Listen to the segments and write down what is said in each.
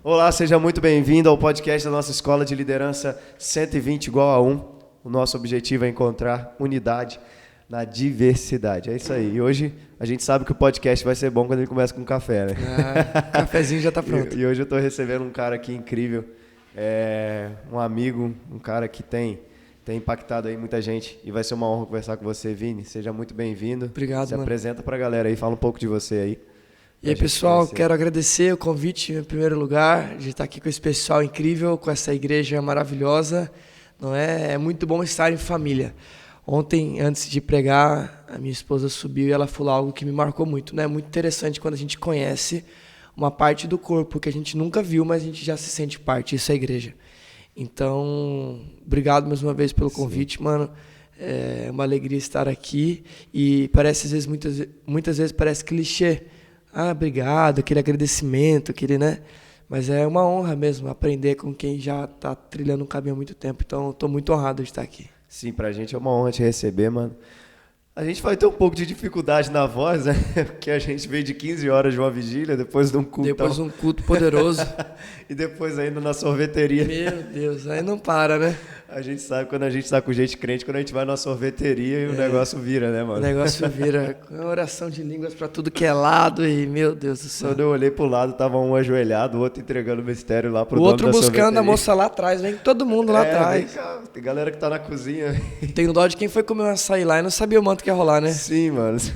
Olá, seja muito bem-vindo ao podcast da nossa Escola de Liderança 120 igual a 1. O nosso objetivo é encontrar unidade na diversidade. É isso aí. E hoje a gente sabe que o podcast vai ser bom quando ele começa com café, né? O cafezinho já tá pronto. E hoje eu estou recebendo um cara aqui incrível, um amigo, um cara que tem impactado aí muita gente. E vai ser uma honra conversar com você, Vini. Seja muito bem-vindo. Obrigado, Se mano. apresenta pra galera aí, fala um pouco de você aí. E aí, pessoal, quero agradecer o convite em primeiro lugar, de estar aqui com esse pessoal incrível, com essa igreja maravilhosa. Não é? É muito bom estar em família. Ontem, antes de pregar, a minha esposa subiu e ela falou algo que me marcou muito. Né? É muito interessante quando a gente conhece uma parte do corpo que a gente nunca viu, mas a gente já se sente parte. Isso é a igreja. Então, obrigado mais uma vez pelo convite, mano. É uma alegria estar aqui. E parece, às vezes, muitas vezes parece clichê. Ah, obrigado, aquele agradecimento, aquele, né? Mas é uma honra mesmo aprender com quem já está trilhando um caminho há muito tempo. Então, estou muito honrado de estar aqui. Sim, pra gente é uma honra te receber, mano. A gente vai ter um pouco de dificuldade na voz, né? Porque a gente veio de 15 horas de uma vigília, depois de um culto. Depois de um culto poderoso. E depois ainda na sorveteria. Meu Deus, aí não para, né? A gente sabe quando a gente tá com gente crente, quando a gente vai na sorveteria e o negócio vira, né, mano? O negócio vira com oração de línguas pra tudo que é lado e, meu Deus do céu. Quando eu olhei pro lado, tava um ajoelhado, o outro entregando o mistério lá pro O dono outro da buscando sorveteria. a moça lá atrás, vem todo mundo lá atrás. Vem cá, tem galera que tá na cozinha. Tem dó de quem foi comer um açaí lá e não sabia o manto que ia rolar, né? Sim, mano. Sim.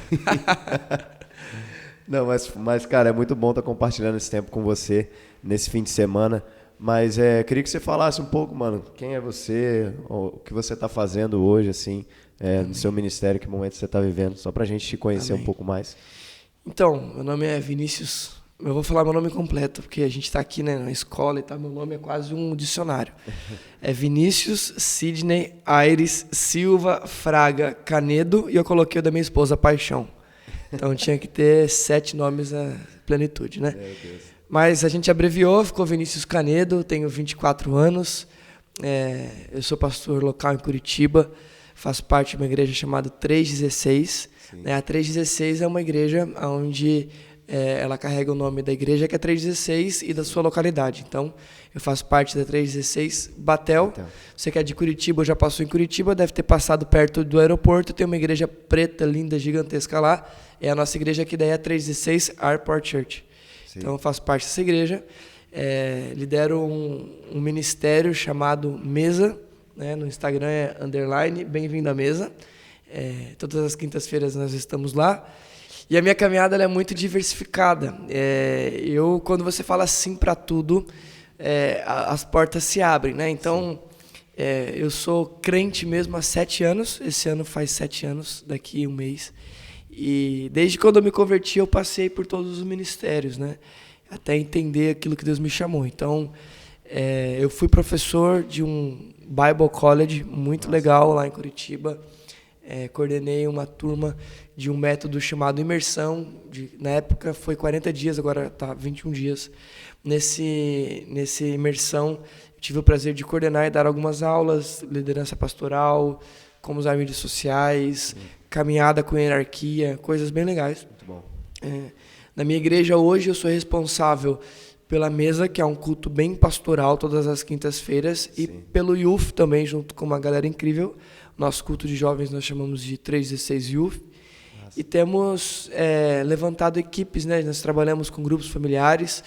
Não, mas, cara, é muito bom estar compartilhando esse tempo com você nesse fim de semana. Mas queria que você falasse um pouco, mano, quem é você, o que você está fazendo hoje, assim, no seu ministério, que momento você está vivendo, só pra gente te conhecer um pouco mais. Então, meu nome é Vinícius, eu vou falar meu nome completo, porque a gente está aqui, né, na escola e tal, meu nome é quase um dicionário. É Vinícius Sidney Aires Silva Fraga Canedo, e eu coloquei o da minha esposa, Paixão. Então tinha que ter 7 nomes na plenitude, né? Meu Deus. Mas a gente abreviou, ficou Vinícius Canedo, tenho 24 anos, eu sou pastor local em Curitiba, faço parte de uma igreja chamada 316. A 316 é uma igreja onde ela carrega o nome da igreja, que é 316, e da sua localidade. Então, eu faço parte da 316 Batel. Você que é de Curitiba, já passou em Curitiba, deve ter passado perto do aeroporto, tem uma igreja preta, linda, gigantesca lá. É a nossa igreja que daí é a 316 Airport Church. Sim. Então, eu faço parte dessa igreja, lidero um ministério chamado Mesa, né? No Instagram é _ bem-vindo à Mesa. Todas as quintas-feiras nós estamos lá. E a minha caminhada ela é muito diversificada. Quando você fala sim para tudo, as portas se abrem, né? Então, eu sou crente mesmo há 7 anos. Esse ano faz 7 anos, daqui um mês. E desde quando eu me converti, eu passei por todos os ministérios, né? Até entender aquilo que Deus me chamou. Então, eu fui professor de um Bible College muito legal lá em Curitiba. Coordenei uma turma de um método chamado imersão. Na época foi 40 dias, agora está 21 dias. Nesse imersão, eu tive o prazer de coordenar e dar algumas aulas, liderança pastoral, como usar mídias sociais, caminhada com hierarquia, coisas bem legais. Muito bom. Na minha igreja hoje eu sou responsável pela mesa, que é um culto bem pastoral todas as quintas-feiras, e pelo Youth também, junto com uma galera incrível. Nosso culto de jovens nós chamamos de 316 Youth. Nossa. E temos levantado equipes, né? Nós trabalhamos com grupos familiares,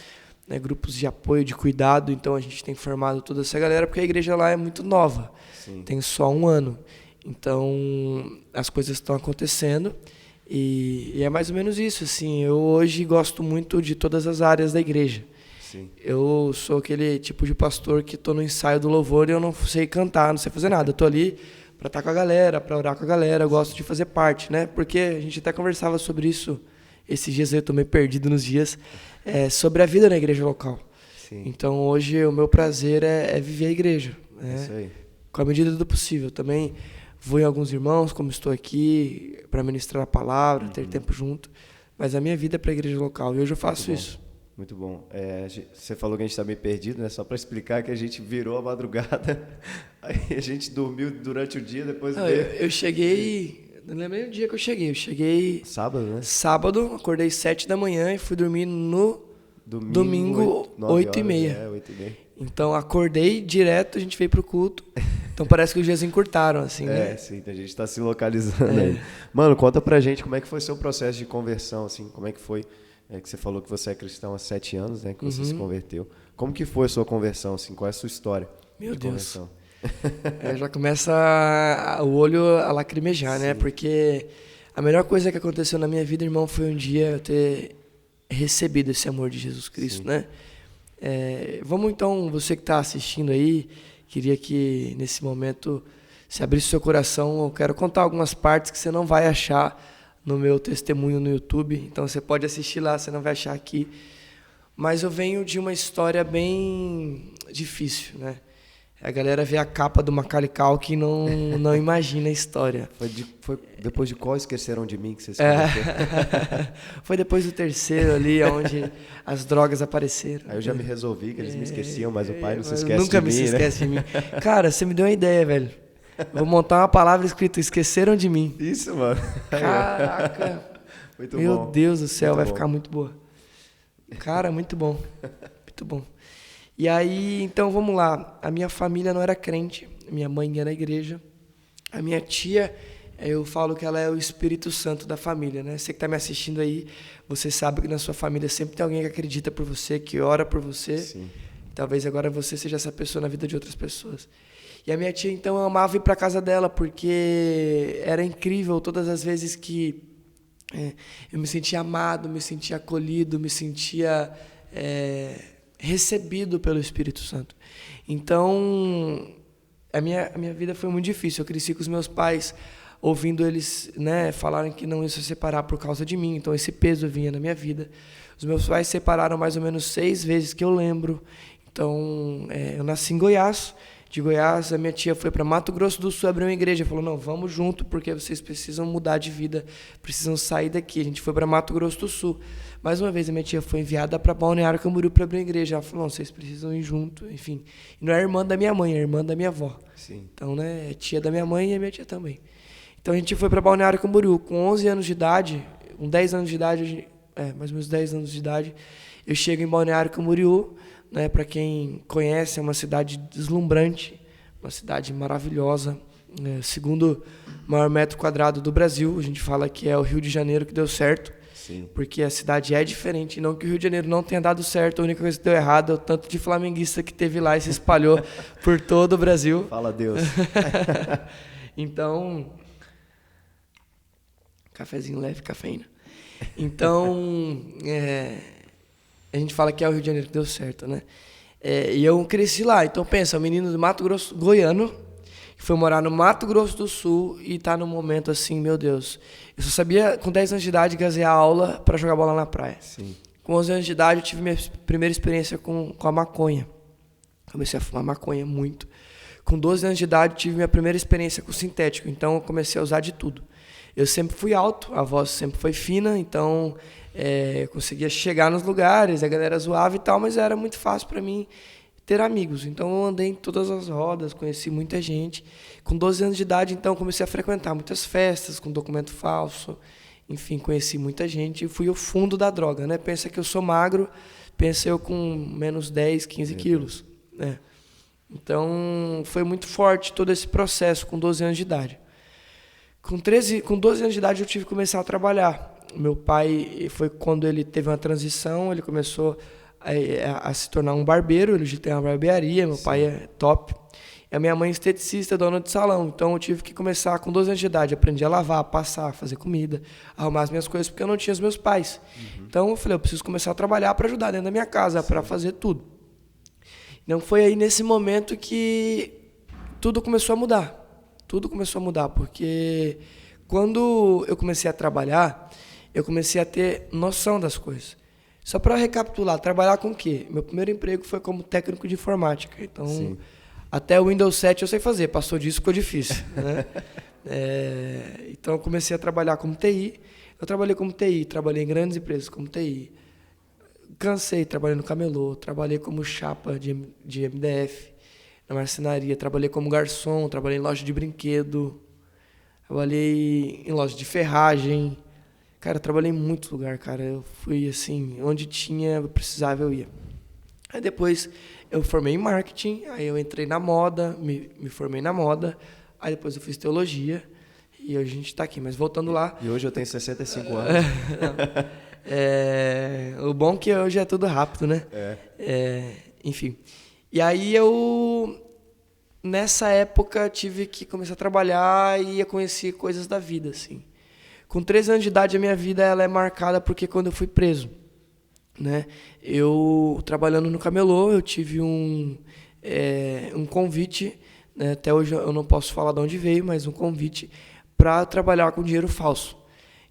né? Grupos de apoio, de cuidado. Então a gente tem formado toda essa galera, porque a igreja lá é muito nova. Sim. Tem só 1 ano. Então as coisas estão acontecendo. E é mais ou menos isso, assim. Eu hoje gosto muito de todas as áreas da igreja. Sim. Eu sou aquele tipo de pastor que estou no ensaio do louvor e eu não sei cantar, não sei fazer nada. Eu estou ali para estar com a galera, para orar com a galera. Eu gosto de fazer parte, né? Porque a gente até conversava sobre isso esses dias, eu estou meio perdido nos dias, sobre a vida na igreja local. Sim. Então hoje o meu prazer é viver a igreja, né? Isso aí. Com a medida do possível. Também vou em alguns irmãos, como estou aqui, para ministrar a palavra, ter tempo junto. Mas a minha vida é para a igreja local. E hoje eu faço isso. Muito bom. Você falou que a gente está meio perdido, né? Só para explicar que a gente virou a madrugada, aí a gente dormiu durante o dia, depois... Eu cheguei... Não lembro nem o dia que eu cheguei. Eu cheguei... Sábado, né? Sábado, acordei 7 da manhã e fui dormir no Domingo, 8h30. 8h30. Então, acordei direto, a gente veio pro culto. Então, parece que os dias encurtaram, assim, né? Sim, a gente tá se localizando aí. Mano, conta pra gente como é que foi seu processo de conversão, assim, como é que foi, que você falou que você é cristão há 7 anos, né, que você se converteu. Como que foi a sua conversão, assim, qual é a sua história Meu de Deus. conversão? Já começa o olho a lacrimejar, né? Porque a melhor coisa que aconteceu na minha vida, irmão, foi um dia eu ter recebido esse amor de Jesus Cristo, né? Vamos então, você que está assistindo aí, queria que nesse momento se abrisse seu coração. Eu quero contar algumas partes que você não vai achar no meu testemunho no YouTube, então você pode assistir lá, você não vai achar aqui. Mas eu venho de uma história bem difícil, né? A galera vê a capa do Macaulay Culkin e não imagina a história. Foi depois de qual Esqueceram de Mim que você se converteu? Foi depois do terceiro ali, onde as drogas apareceram. Aí eu já me resolvi que eles me esqueciam, mas o pai não se esquece de mim, nunca me se esquece de mim. Cara, você me deu uma ideia, velho. Vou montar uma palavra escrita Esqueceram de Mim. Isso, mano. Caraca. Muito Meu bom. Deus do céu, Muito vai bom. ficar muito boa. Cara, muito bom. Muito bom. E aí, então, vamos lá. A minha família não era crente. Minha mãe ia na igreja. A minha tia, eu falo que ela é o Espírito Santo da família, né? Você que está me assistindo aí, você sabe que na sua família sempre tem alguém que acredita por você, que ora por você. Sim. Talvez agora você seja essa pessoa na vida de outras pessoas. E a minha tia, então, eu amava ir para casa dela, porque era incrível todas as vezes que eu me sentia amado, me sentia acolhido, me sentia recebido pelo Espírito Santo. Então, a minha vida foi muito difícil. Eu cresci com os meus pais, ouvindo eles, né, falarem que não iam se separar por causa de mim. Então, esse peso vinha na minha vida. Os meus pais se separaram mais ou menos 6 vezes que eu lembro. Então, eu nasci em Goiás. De Goiás, a minha tia foi para Mato Grosso do Sul, abriu uma igreja. Falou, não, vamos junto, porque vocês precisam mudar de vida, precisam sair daqui. A gente foi para Mato Grosso do Sul. Mais uma vez, a minha tia foi enviada para Balneário Camboriú para abrir uma igreja. Ela falou, não, vocês precisam ir junto, enfim. E não é irmã da minha mãe, é irmã da minha avó. Sim. Então, né, é tia da minha mãe e a minha tia também. Então, a gente foi para Balneário Camboriú. Com 11 anos de idade, com 10 anos de idade, mais ou menos 10 anos de idade, eu chego em Balneário Camboriú, né, para quem conhece, é uma cidade deslumbrante, uma cidade maravilhosa, segundo maior metro quadrado do Brasil. A gente fala que é o Rio de Janeiro que deu certo. Sim. Porque a cidade é diferente. Não que o Rio de Janeiro não tenha dado certo, a única coisa que deu errado é o tanto de flamenguista que teve lá e se espalhou por todo o Brasil. Fala Deus. Então, cafezinho leve, cafeína. Então, a gente fala que é o Rio de Janeiro que deu certo, né? E eu cresci lá. Então, pensa, um menino do Mato Grosso, goiano, que foi morar no Mato Grosso do Sul e tá num momento assim, meu Deus. Eu só sabia, com 10 anos de idade, gazear aula para jogar bola na praia. Sim. Com 11 anos de idade, eu tive minha primeira experiência com a maconha. Comecei a fumar maconha muito. Com 12 anos de idade, tive minha primeira experiência com sintético. Então, eu comecei a usar de tudo. Eu sempre fui alto, a voz sempre foi fina, então eu conseguia chegar nos lugares, a galera zoava e tal, mas era muito fácil para mim ter amigos. Então, eu andei em todas as rodas, conheci muita gente. Com 12 anos de idade, então, comecei a frequentar muitas festas com documento falso. Enfim, conheci muita gente e fui ao fundo da droga, né? Pensa que eu sou magro, pensa eu com menos 10, 15 quilos, né? Então, foi muito forte todo esse processo com 12 anos de idade. Com 12 anos de idade, eu tive que começar a trabalhar. Meu pai, foi quando ele teve uma transição, ele começou a se tornar um barbeiro, ele já tem uma barbearia, meu pai é top. E a minha mãe é esteticista, dona de salão. Então, eu tive que começar com 12 anos de idade, aprendi a lavar, passar, fazer comida, arrumar as minhas coisas, porque eu não tinha os meus pais. Então, eu falei, eu preciso começar a trabalhar para ajudar dentro da minha casa, para fazer tudo. Então, foi aí nesse momento que tudo começou a mudar. Tudo começou a mudar, porque quando eu comecei a trabalhar, eu comecei a ter noção das coisas. Só para recapitular, trabalhar com o quê? Meu primeiro emprego foi como técnico de informática. Então, até o Windows 7 eu sei fazer, passou disso, ficou difícil, né? Então, eu comecei a trabalhar como TI. Eu trabalhei como TI, trabalhei em grandes empresas como TI. Cansei, trabalhei no camelô, trabalhei como chapa de MDF, na marcenaria, trabalhei como garçom, trabalhei em loja de brinquedo, trabalhei em loja de ferragem. Cara, eu trabalhei em muito lugar, cara. Eu fui, assim, onde tinha, eu precisava, eu ia. Aí depois eu formei em marketing, aí eu entrei na moda, me formei na moda, aí depois eu fiz teologia e hoje a gente tá aqui. Mas voltando lá... E hoje eu tenho 65 anos. O bom é que hoje é tudo rápido, né? Enfim. E aí nessa época, tive que começar a trabalhar e ia conhecer coisas da vida, assim. Com 13 anos de idade, a minha vida ela é marcada porque quando eu fui preso, né? Eu, trabalhando no camelô, eu tive um convite, né? Até hoje eu não posso falar de onde veio, mas um convite para trabalhar com dinheiro falso.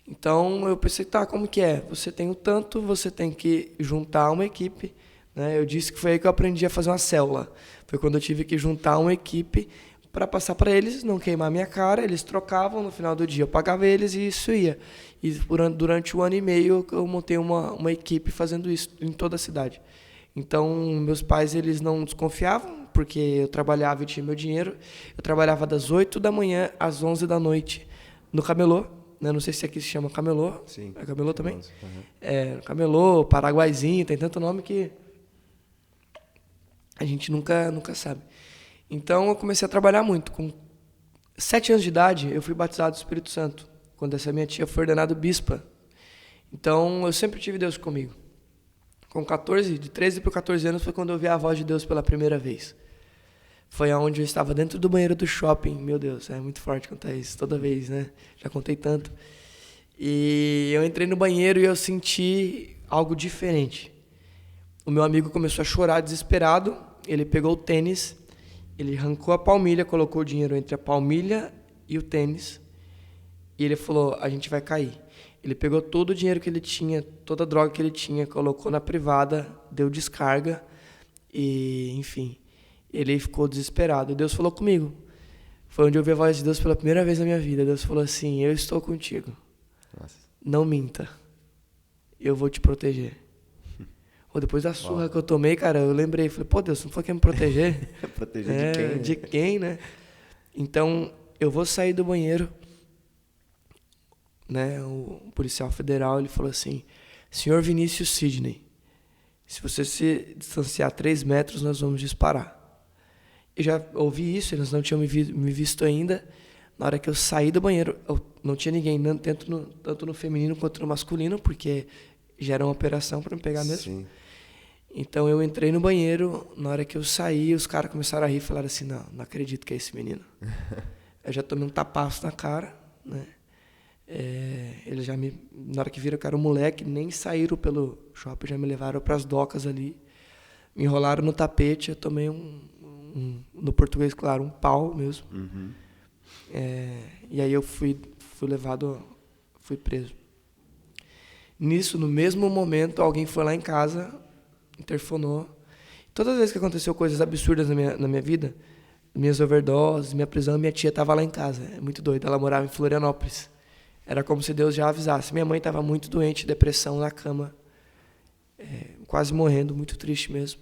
Então, eu pensei, tá, como que é? Você tem o tanto, você tem que juntar uma equipe, né? Eu disse que foi aí que eu aprendi a fazer uma célula. Foi quando eu tive que juntar uma equipe para passar para eles, não queimar minha cara, eles trocavam, no final do dia eu pagava eles e isso ia. E durante 1 ano e meio eu montei uma equipe fazendo isso em toda a cidade. Então, meus pais, eles não desconfiavam, porque eu trabalhava e tinha meu dinheiro. Eu trabalhava das 8 da manhã às 11 da noite no camelô, né? Não sei se aqui se chama camelô. Sim. É camelô também? Uhum. Camelô, Paraguaizinho, tem tanto nome que a gente nunca sabe. Então, eu comecei a trabalhar muito. Com 7 anos de idade, eu fui batizado do Espírito Santo, quando essa minha tia foi ordenada bispa. Então, eu sempre tive Deus comigo. Com 13 para 14 anos, foi quando eu ouvi a voz de Deus pela primeira vez. Foi aonde eu estava dentro do banheiro do shopping. Meu Deus, é muito forte contar isso toda vez, né? Já contei tanto. E eu entrei no banheiro e eu senti algo diferente. O meu amigo começou a chorar desesperado. Ele pegou o tênis, ele arrancou a palmilha, colocou o dinheiro entre a palmilha e o tênis. E ele falou, a gente vai cair. Ele pegou todo o dinheiro que ele tinha, toda a droga que ele tinha, colocou na privada, deu descarga e, enfim, ele ficou desesperado. Deus falou comigo. Foi onde eu ouvi a voz de Deus pela primeira vez na minha vida. Deus falou assim, eu estou contigo. Nossa. Não minta. Eu vou te proteger. Depois da surra que eu tomei, cara, eu lembrei. Falei, pô, Deus, não foi quer me proteger? Proteger de quem? De quem, né? Então, eu vou sair do banheiro. Né, o policial federal, ele falou assim, senhor Vinícius Sidney, se você se distanciar 3 metros, nós vamos disparar. Eu já ouvi isso, eles não tinham me visto ainda. Na hora que eu saí do banheiro, não tinha ninguém, tanto no feminino quanto no masculino, porque já era uma operação para me pegar mesmo. Sim. Então eu entrei no banheiro, na hora que eu saí, os caras começaram a rir e falaram assim, não acredito que é esse menino. Eu já tomei um tapaço na cara, né? Eles já na hora que viram que era um moleque, nem saíram pelo shopping, já me levaram para as docas ali, me enrolaram no tapete, eu tomei no português, claro, um pau mesmo. Uhum. E aí eu fui levado, fui preso. Nisso, no mesmo momento, alguém foi lá em casa, interfonou. Todas as vezes que aconteceu coisas absurdas na minha vida, minhas overdoses, minha prisão, minha tia estava lá em casa. É muito doido, ela morava em Florianópolis. Era como se Deus já avisasse. Minha mãe estava muito doente, depressão na cama, quase morrendo, muito triste mesmo.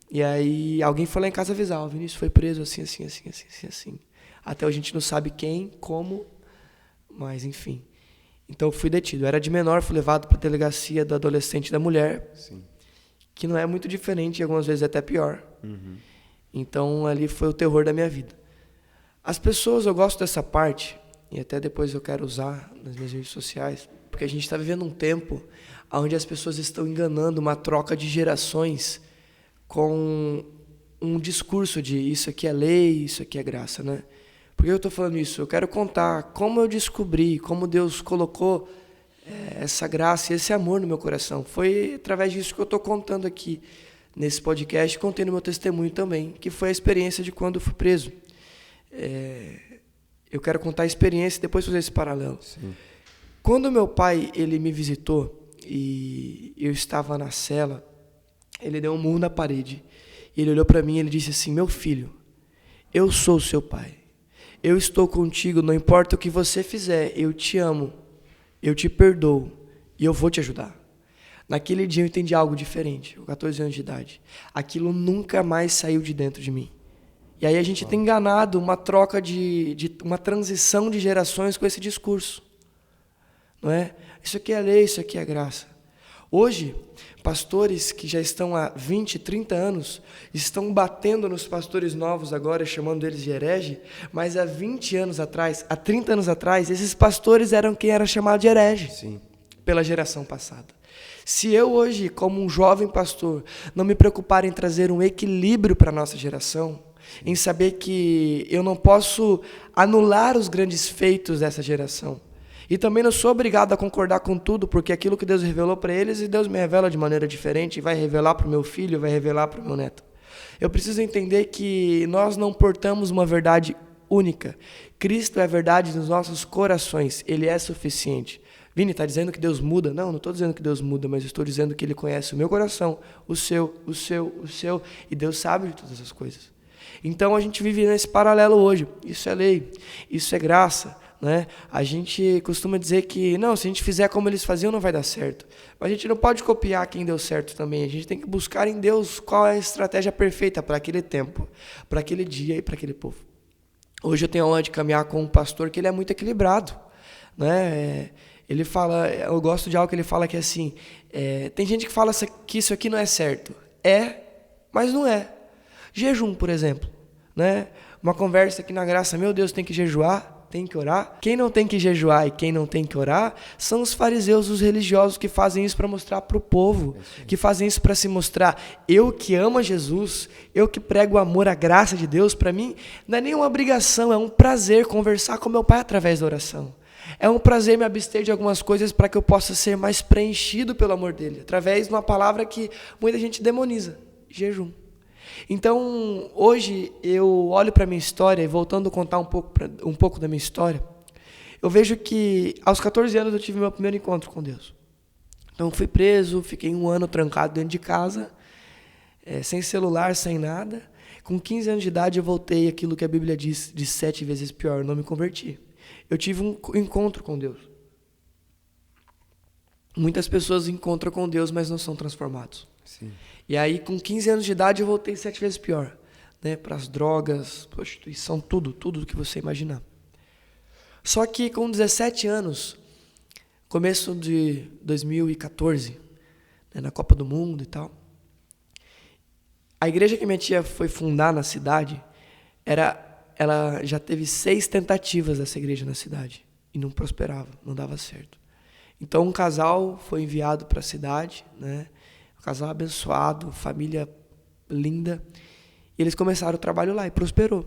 E aí alguém foi lá em casa avisar, o Vinícius foi preso assim. Até hoje a gente não sabe quem, como, mas enfim. Então eu fui detido. Eu era de menor, fui levado para a delegacia do adolescente e da mulher, sim, que não é muito diferente, e algumas vezes é até pior. Uhum. Então ali foi o terror da minha vida. As pessoas, eu gosto dessa parte, e até depois eu quero usar nas minhas redes sociais, porque a gente está vivendo um tempo onde as pessoas estão enganando uma troca de gerações com um discurso de isso aqui é lei, isso aqui é graça, né? Por que eu estou falando isso? Eu quero contar como eu descobri, como Deus colocou essa graça e esse amor no meu coração. Foi através disso que eu estou contando aqui nesse podcast, contei no meu testemunho também, que foi a experiência de quando eu fui preso. Eu quero contar a experiência e depois fazer esse paralelo. Sim. Quando meu pai ele me visitou e eu estava na cela, ele deu um murro na parede. Ele olhou para mim e ele disse assim, meu filho, eu sou seu pai. Eu estou contigo, não importa o que você fizer, eu te amo, eu te perdoo e eu vou te ajudar. Naquele dia eu entendi algo diferente, com 14 anos de idade. Aquilo nunca mais saiu de dentro de mim. E aí a gente tem enganado uma troca uma transição de gerações com esse discurso. não é? Isso aqui é lei, isso aqui é graça. Hoje, pastores que já estão há 20, 30 anos, estão batendo nos pastores novos agora, chamando eles de herege, mas há 20 anos atrás, há 30 anos atrás, esses pastores eram quem era chamado de herege. Sim. Pela geração passada. Se eu hoje, como um jovem pastor, não me preocupar em trazer um equilíbrio para a nossa geração, em saber que eu não posso anular os grandes feitos dessa geração, e também não sou obrigado a concordar com tudo, porque aquilo que Deus revelou para eles, e Deus me revela de maneira diferente, e vai revelar para o meu filho, vai revelar para o meu neto. Eu preciso entender que nós não portamos uma verdade única. Cristo é a verdade nos nossos corações, Ele é suficiente. Vini, está dizendo que Deus muda? Não estou dizendo que Deus muda, mas estou dizendo que Ele conhece o meu coração, o seu, e Deus sabe de todas as coisas. Então a gente vive nesse paralelo hoje. Isso é lei, isso é graça, né? A gente costuma dizer que, não, se a gente fizer como eles faziam, não vai dar certo. Mas a gente não pode copiar quem deu certo também. A gente tem que buscar em Deus qual é a estratégia perfeita para aquele tempo, para aquele dia e para aquele povo. Hoje eu tenho a honra de caminhar com um pastor que ele é muito equilibrado, né? Ele fala, eu gosto de algo que ele fala que é assim, tem gente que fala que isso aqui não é certo. É, mas não é. Jejum, por exemplo, né? Uma conversa aqui na graça, meu Deus, tem que jejuar, tem que orar. Quem não tem que jejuar e quem não tem que orar são os fariseus, os religiosos que fazem isso para mostrar para o povo, que fazem isso para se mostrar. Eu que amo a Jesus, eu que prego o amor, a graça de Deus, para mim não é nenhuma obrigação, é um prazer conversar com meu Pai através da oração. É um prazer me abster de algumas coisas para que eu possa ser mais preenchido pelo amor dele, através de uma palavra que muita gente demoniza, jejum. Então, hoje eu olho para a minha história, e voltando a contar um pouco da minha história, eu vejo que aos 14 anos eu tive meu primeiro encontro com Deus. Então, fui preso, fiquei 1 ano trancado dentro de casa, sem celular, sem nada. Com 15 anos de idade eu voltei àquilo que a Bíblia diz de 7 vezes pior, eu não me converti. Eu tive um encontro com Deus. Muitas pessoas encontram com Deus, mas não são transformados. Sim. E aí, com 15 anos de idade, eu voltei 7 vezes pior, né? Para as drogas, prostituição, tudo do que você imaginar. Só que com 17 anos, começo de 2014, né, na Copa do Mundo e tal, a igreja que minha tia foi fundar na cidade, ela já teve 6 tentativas dessa igreja na cidade e não prosperava, não dava certo. Então um casal foi enviado para a cidade, né? Um casal abençoado, família linda, e eles começaram o trabalho lá e prosperou.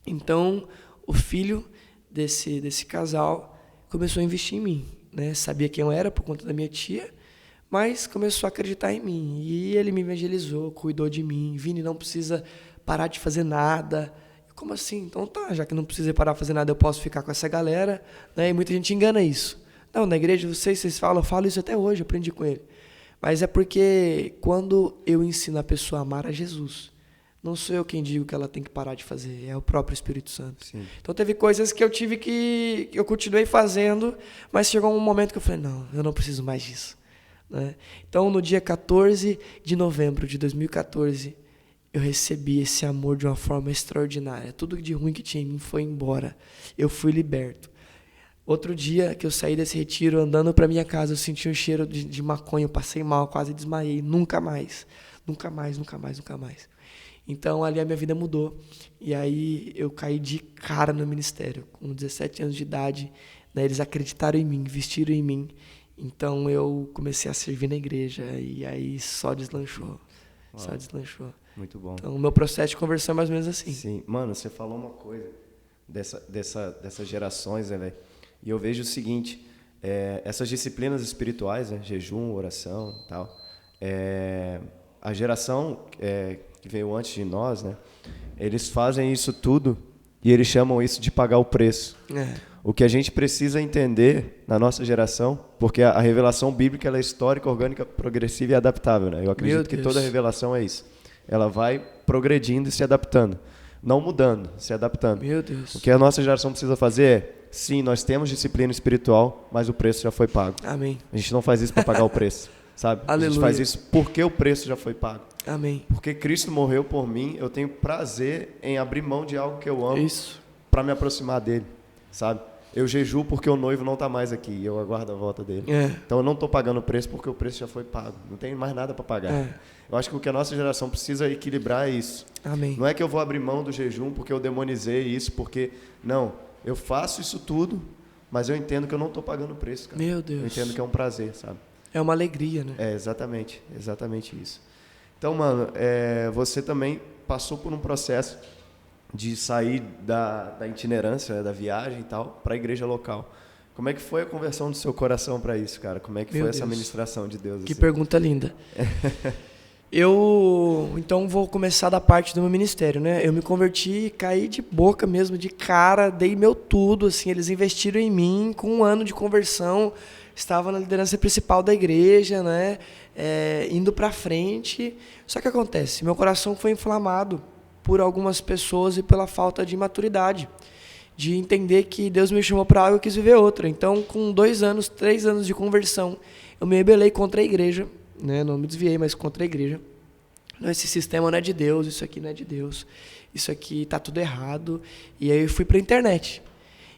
Então o filho desse casal começou a investir em mim, né? Sabia quem eu era por conta da minha tia, mas começou a acreditar em mim e ele me evangelizou, cuidou de mim. Vini, não precisa parar de fazer nada. Como assim? Então tá, já que não precisa parar de fazer nada, eu posso ficar com essa galera, né? E muita gente engana isso. Não, na igreja vocês falam, eu falo isso até hoje, eu aprendi com ele. Mas é porque quando eu ensino a pessoa a amar a Jesus, não sou eu quem digo que ela tem que parar de fazer, é o próprio Espírito Santo. Sim. Então teve coisas que eu continuei fazendo, mas chegou um momento que eu falei, não, eu não preciso mais disso, né? Então no dia 14 de novembro de 2014, eu recebi esse amor de uma forma extraordinária. Tudo de ruim que tinha em mim foi embora. Eu fui liberto. Outro dia que eu saí desse retiro, andando para minha casa, eu senti um cheiro de maconha, eu passei mal, quase desmaiei. Nunca mais. Então ali a minha vida mudou. E aí eu caí de cara no ministério. Com 17 anos de idade, né, eles acreditaram em mim, investiram em mim. Então eu comecei a servir na igreja e aí só deslanchou. Só deslanchou. Muito bom. Então, o meu processo de conversão é mais ou menos assim. Sim. Mano, você falou uma coisa dessas gerações, né, velho? E eu vejo o seguinte, essas disciplinas espirituais, né, jejum, oração e tal, a geração que veio antes de nós, né, eles fazem isso tudo e eles chamam isso de pagar o preço. O que a gente precisa entender na nossa geração, porque a revelação bíblica ela é histórica, orgânica, progressiva e adaptável, né? Eu acredito que toda revelação é isso. Ela vai progredindo e se adaptando. Não mudando, se adaptando. Meu Deus. O que a nossa geração precisa fazer é, sim, nós temos disciplina espiritual, mas o preço já foi pago. Amém. A gente não faz isso para pagar o preço, sabe? Aleluia. A gente faz isso porque o preço já foi pago. Amém. Porque Cristo morreu por mim, eu tenho prazer em abrir mão de algo que eu amo isso, para me aproximar dele, sabe? eu jejuo porque o noivo não está mais aqui e eu aguardo a volta dele. Então eu não estou pagando o preço porque o preço já foi pago. Não tem mais nada para pagar. Eu acho que o que a nossa geração precisa equilibrar é isso. Amém. Não é que eu vou abrir mão do jejum porque eu demonizei isso, porque... Não, eu faço isso tudo, mas eu entendo que eu não estou pagando o preço, cara. Meu Deus. Eu entendo que é um prazer, sabe? É uma alegria, né? É, exatamente isso. Então, mano, você também passou por um processo de sair da itinerância, né, da viagem e tal, para a igreja local. Como é que foi a conversão do seu coração para isso, cara? Como é que foi essa ministração de Deus? Que assim? pergunta linda. Eu, então, vou começar da parte do meu ministério, né? Eu me converti, caí de boca mesmo, de cara, dei meu tudo, assim, eles investiram em mim com 1 ano de conversão, estava na liderança principal da igreja, né? Indo para frente. Só que acontece, meu coração foi inflamado por algumas pessoas e pela falta de maturidade, de entender que Deus me chamou para algo e eu quis viver outra. Então, com 2 anos, 3 anos de conversão, eu me rebelei contra a igreja, né? Não me desviei, mas contra a igreja. Não, esse sistema não é de Deus, isso aqui não é de Deus, isso aqui tá tudo errado. E aí eu fui para a internet.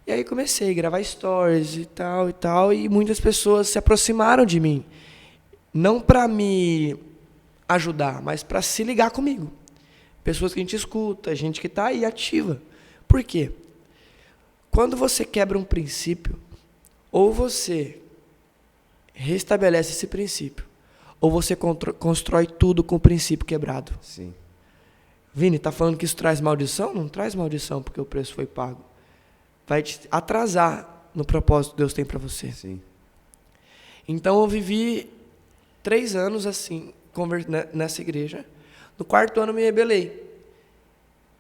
E aí comecei a gravar stories e tal, e muitas pessoas se aproximaram de mim, não para me ajudar, mas para se ligar comigo. Pessoas que a gente escuta, gente que está aí ativa. Por quê? Quando você quebra um princípio, ou você restabelece esse princípio, ou você constrói tudo com o princípio quebrado. Sim. Vini, tá falando que isso traz maldição? Não traz maldição porque o preço foi pago. Vai te atrasar no propósito que Deus tem para você. Sim. Então eu vivi 3 anos assim, nessa igreja. No 4º ano eu me rebelei.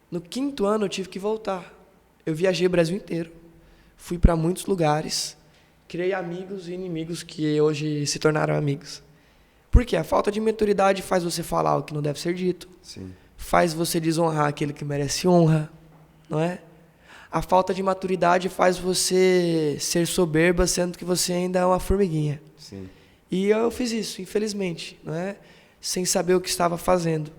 No 5º ano eu tive que voltar. Eu viajei o Brasil inteiro. Fui para muitos lugares. Criei amigos e inimigos que hoje se tornaram amigos. Por quê? A falta de maturidade faz você falar o que não deve ser dito. Sim. Faz você desonrar aquele que merece honra, não é? A falta de maturidade faz você ser soberba, sendo que você ainda é uma formiguinha. Sim. E eu fiz isso, infelizmente, não é? Sem saber o que estava fazendo.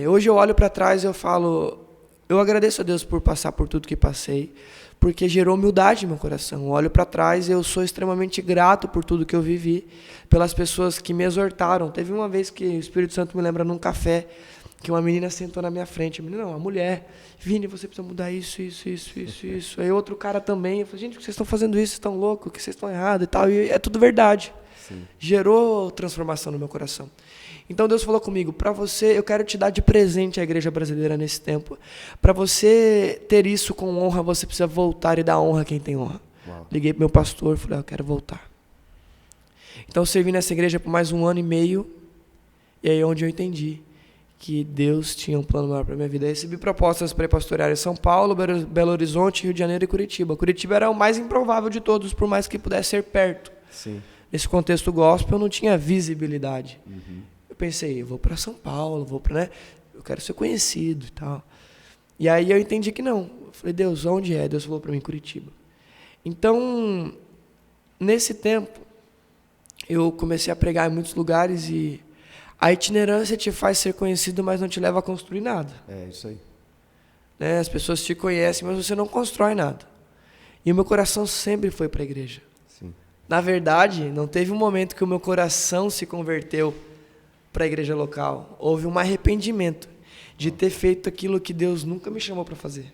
Hoje eu olho para trás e eu falo, eu agradeço a Deus por passar por tudo que passei, porque gerou humildade no meu coração. Eu olho para trás e eu sou extremamente grato por tudo que eu vivi, pelas pessoas que me exortaram. Teve uma vez que o Espírito Santo me lembra num café, que uma menina sentou na minha frente. A menina, não, uma mulher. Vini, você precisa mudar isso. Aí outro cara também. Eu falei, gente, vocês estão fazendo isso, vocês estão loucos, que vocês estão errados e tal. E é tudo verdade. Sim. Gerou transformação no meu coração. Então Deus falou comigo, para você, eu quero te dar de presente a igreja brasileira nesse tempo. Para você ter isso com honra, você precisa voltar e dar honra a quem tem honra. Uau. Liguei pro meu pastor, falei, eu quero voltar. Então eu servi nessa igreja por mais 1 ano e meio, e aí é onde eu entendi que Deus tinha um plano maior para minha vida. Eu recebi propostas para ir pastorear em São Paulo, Belo Horizonte, Rio de Janeiro e Curitiba. Curitiba era o mais improvável de todos, por mais que pudesse ser perto. Sim. Nesse contexto gospel, eu não tinha visibilidade. Uhum. Eu pensei, eu vou para São Paulo, né? Eu quero ser conhecido e tal. E aí eu entendi que não. Eu falei, Deus, onde é? Deus falou para mim, Curitiba. Então, nesse tempo, eu comecei a pregar em muitos lugares e a itinerância te faz ser conhecido, mas não te leva a construir nada. É isso aí. Né? As pessoas te conhecem, mas você não constrói nada. E o meu coração sempre foi para a igreja. Sim. Na verdade, não teve um momento que o meu coração se converteu para a igreja local. Houve um arrependimento de ter feito aquilo que Deus nunca me chamou para fazer.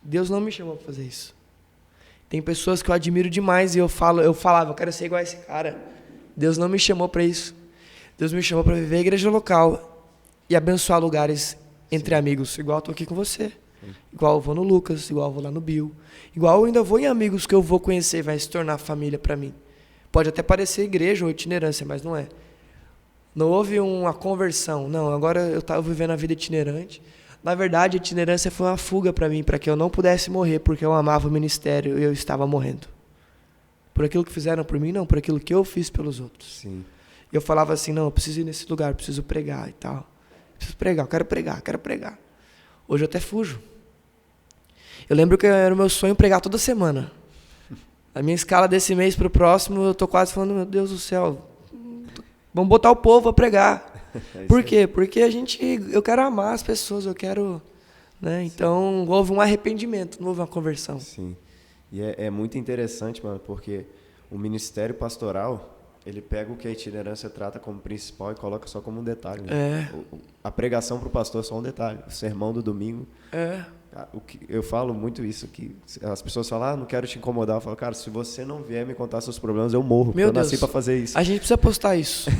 Deus não me chamou para fazer isso. Tem pessoas que eu admiro demais e eu falava, eu quero ser igual a esse cara. Deus não me chamou para isso. Deus me chamou para viver a igreja local e abençoar lugares entre amigos, igual eu estou aqui com você. Igual eu vou no Lucas, igual eu vou lá no Bill. Igual eu ainda vou em amigos que eu vou conhecer e vai se tornar família para mim. Pode até parecer igreja ou itinerância, mas não é. Não houve uma conversão. Não, agora eu estava vivendo a vida itinerante. Na verdade, a itinerância foi uma fuga para mim, para que eu não pudesse morrer, porque eu amava o ministério e eu estava morrendo. Por aquilo que fizeram por mim, não, por aquilo que eu fiz pelos outros. Sim. E eu falava assim, não, eu preciso ir nesse lugar, eu preciso pregar e tal. Preciso pregar, eu quero pregar. Hoje eu até fujo. Eu lembro que era o meu sonho pregar toda semana. A minha escala desse mês para o próximo, eu estou quase falando, meu Deus do céu, vamos botar o povo a pregar. Por quê? Porque eu quero amar as pessoas, eu quero... Né? Então, houve um arrependimento, não houve uma conversão. Sim. E é muito interessante, mano, porque o ministério pastoral, ele pega o que a itinerância trata como principal e coloca só como um detalhe. Né? A pregação para o pastor é só um detalhe. O sermão do domingo. Eu falo muito isso, que as pessoas falam, não quero te incomodar. Eu falo, cara, se você não vier me contar seus problemas, eu morro. Meu eu Deus, nasci para fazer isso. A gente precisa postar isso.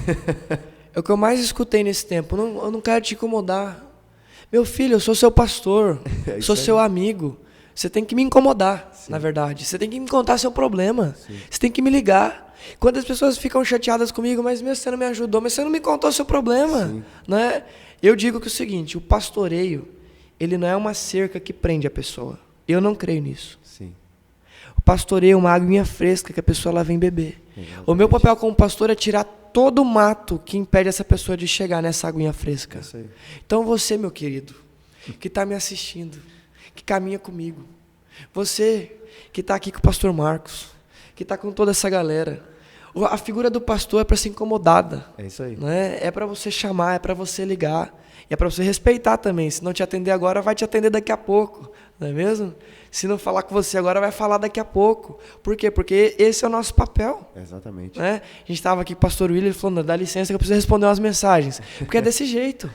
É o que eu mais escutei nesse tempo. Eu não quero te incomodar. Meu filho, eu sou seu pastor. Sou seu amigo. Você tem que me incomodar, na verdade. Você tem que me contar seu problema. Sim. Você tem que me ligar. Quando as pessoas ficam chateadas comigo, mas você não me ajudou, mas você não me contou seu problema. Né? Eu digo que é o seguinte, o pastoreio, ele não é uma cerca que prende a pessoa. Eu não creio nisso. Sim. O pastoreio é uma aguinha fresca que a pessoa ela vem beber. Exatamente. O meu papel como pastor é tirar todo o mato que impede essa pessoa de chegar nessa aguinha fresca. Então você, meu querido, que está me assistindo, que caminha comigo, você que está aqui com o pastor Marcos, que está com toda essa galera, a figura do pastor é para ser incomodada. É isso aí. Né? É para você chamar, é para você ligar, e é para você respeitar também. Se não te atender agora, vai te atender daqui a pouco, não é mesmo? Se não falar com você agora, vai falar daqui a pouco. Por quê? Porque esse é o nosso papel. Exatamente. Né? A gente estava aqui com o pastor William, ele falou, dá licença que eu preciso responder umas mensagens. Porque é desse jeito.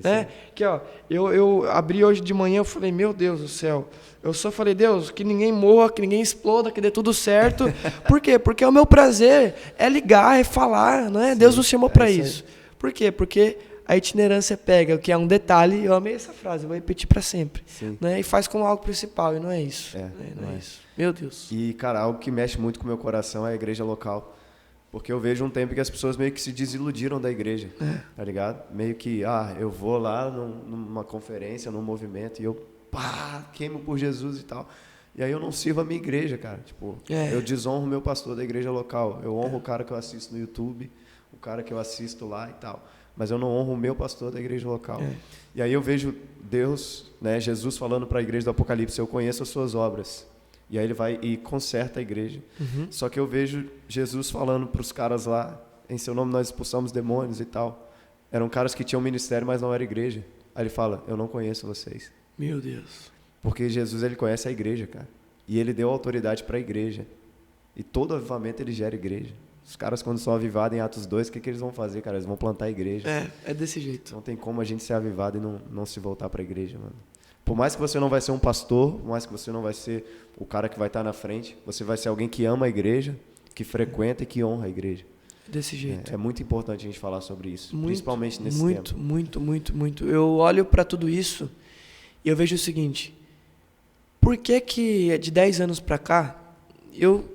Né? Que, ó, eu abri hoje de manhã, eu falei, meu Deus do céu. Eu só falei, Deus, que ninguém morra, que ninguém exploda, que dê tudo certo. Por quê? Porque o meu prazer é ligar, é falar. Não é? Deus nos chamou para isso. Por quê? Porque a itinerância pega o que é um detalhe, eu amei essa frase, eu vou repetir para sempre, né? E faz como algo principal, e não é isso. Não é isso. Meu Deus. E, cara, algo que mexe muito com o meu coração é a igreja local. Porque eu vejo um tempo que as pessoas meio que se desiludiram da igreja, tá ligado? Meio que, eu vou lá numa conferência, num movimento, e eu, queimo por Jesus e tal. E aí eu não sirvo a minha igreja, cara. Tipo, eu desonro o meu pastor da igreja local. Eu honro o cara que eu assisto no YouTube, o cara que eu assisto lá e tal. Mas eu não honro o meu pastor da igreja local. E aí eu vejo Deus, né, Jesus falando para a igreja do Apocalipse, eu conheço as suas obras. E aí ele vai e conserta a igreja. Só que eu vejo Jesus falando para os caras lá, em seu nome nós expulsamos demônios e tal. Eram caras que tinham ministério, mas não era igreja. Aí ele fala, eu não conheço vocês. Meu Deus. Porque Jesus, ele conhece a igreja, cara. E ele deu autoridade para a igreja. E todo avivamento, ele gera igreja. Os caras, quando são avivados em Atos 2, o que eles vão fazer, cara? Eles vão plantar a igreja. É desse jeito. Não tem como a gente ser avivado e não se voltar para a igreja, mano. Por mais que você não vai ser um pastor, por mais que você não vai ser o cara que vai estar na frente, você vai ser alguém que ama a igreja, que frequenta e que honra a igreja. Desse jeito. É muito importante a gente falar sobre isso, principalmente nesse tempo. Muito. Eu olho para tudo isso e eu vejo o seguinte, por que de 10 anos para cá, eu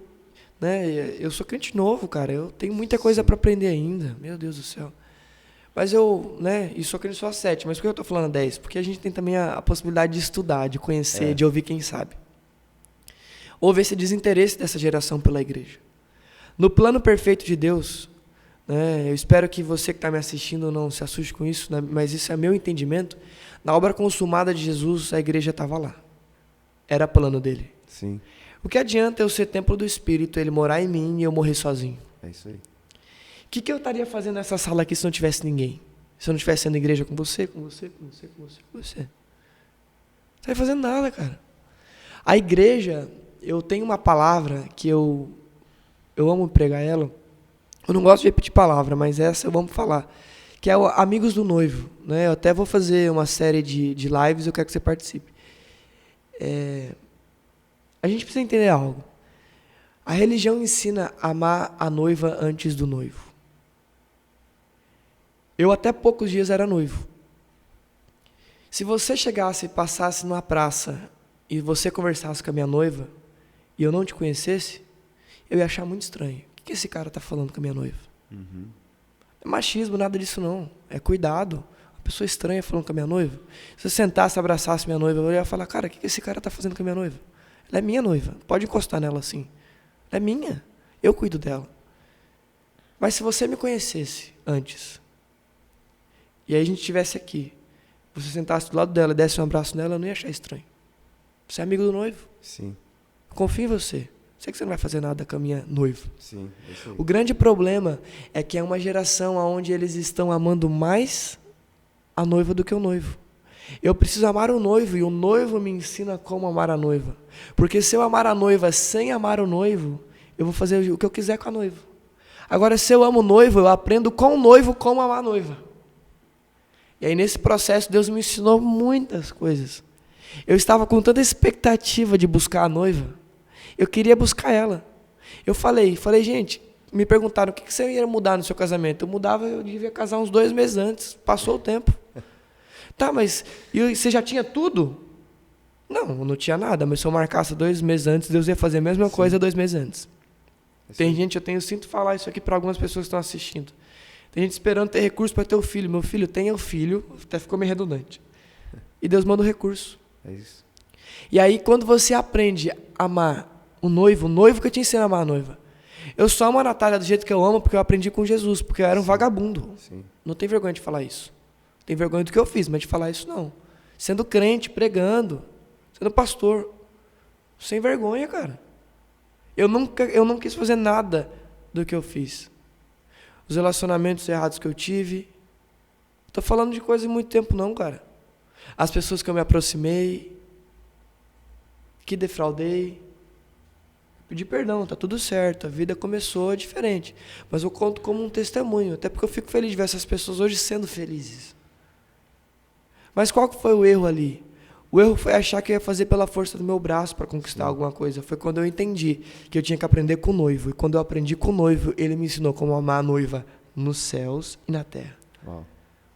sou crente novo, cara, eu tenho muita coisa para aprender ainda, meu Deus do céu. Mas e sou crente só há 7, mas por que eu estou falando 10? Porque a gente tem também a possibilidade de estudar, de conhecer, de ouvir quem sabe. Houve esse desinteresse dessa geração pela igreja. No plano perfeito de Deus, eu espero que você que está me assistindo não se assuste com isso, mas isso é meu entendimento. Na obra consumada de Jesus, a igreja estava lá. Era plano dele. Sim. O que adianta eu ser templo do Espírito, ele morar em mim e eu morrer sozinho? É isso aí. O que eu estaria fazendo nessa sala aqui se não tivesse ninguém? Se eu não estivesse sendo igreja com você? Não estaria fazendo nada, cara. A igreja, eu tenho uma palavra que eu amo pregar ela. Eu não gosto de repetir palavra, mas essa eu amo falar. Que é o Amigos do Noivo. Né? Eu até vou fazer uma série de lives, eu quero que você participe. A gente precisa entender algo. A religião ensina a amar a noiva antes do noivo. Eu até poucos dias era noivo. Se você chegasse e passasse numa praça e você conversasse com a minha noiva e eu não te conhecesse, eu ia achar muito estranho. O que esse cara está falando com a minha noiva? Não é machismo, nada disso não. É cuidado. Uma pessoa estranha falando com a minha noiva. Se eu sentasse, abraçasse minha noiva, eu ia falar, cara, o que esse cara está fazendo com a minha noiva? Ela é minha noiva. Pode encostar nela assim. Ela é minha. Eu cuido dela. Mas se você me conhecesse antes, e aí a gente estivesse aqui, você sentasse do lado dela e desse um abraço nela, eu não ia achar estranho. Você é amigo do noivo. Sim. Confio em você. Sei que você não vai fazer nada com a minha noiva. Sim, isso aí. O grande problema é que é uma geração onde eles estão amando mais a noiva do que o noivo. Eu preciso amar o noivo e o noivo me ensina como amar a noiva. Porque se eu amar a noiva sem amar o noivo, eu vou fazer o que eu quiser com a noiva. Agora, se eu amo o noivo, eu aprendo com o noivo como amar a noiva. E aí, nesse processo, Deus me ensinou muitas coisas. Eu estava com tanta expectativa de buscar a noiva. Eu queria buscar ela. Eu falei, gente, me perguntaram, o que você ia mudar no seu casamento? Eu devia casar uns 2 meses antes. Passou o tempo. Tá, mas você já tinha tudo? Não tinha nada, mas se eu marcasse 2 meses antes, Deus ia fazer a mesma coisa 2 meses antes. Tem gente, eu sinto falar isso aqui para algumas pessoas que estão assistindo. Tem gente esperando ter recurso para ter o filho. Meu filho, tenha o filho, até ficou meio redundante. E Deus manda o recurso. É isso. E aí, quando você aprende a amar o noivo que te ensina a amar a noiva. Eu só amo a Natália do jeito que eu amo porque eu aprendi com Jesus, porque eu era um vagabundo. Sim. Não tem vergonha de falar isso. Tem vergonha do que eu fiz, mas de falar isso não. Sendo crente, pregando, sendo pastor. Sem vergonha, cara. Eu não quis fazer nada do que eu fiz. Os relacionamentos errados que eu tive. Estou falando de coisa de muito tempo não, cara. As pessoas que eu me aproximei, que defraudei. Pedi perdão, tá tudo certo. A vida começou diferente. Mas eu conto como um testemunho. Até porque eu fico feliz de ver essas pessoas hoje sendo felizes. Mas qual que foi o erro ali? O erro foi achar que eu ia fazer pela força do meu braço para conquistar alguma coisa. Foi quando eu entendi que eu tinha que aprender com o noivo. E quando eu aprendi com o noivo, ele me ensinou como amar a noiva nos céus e na terra. Uau.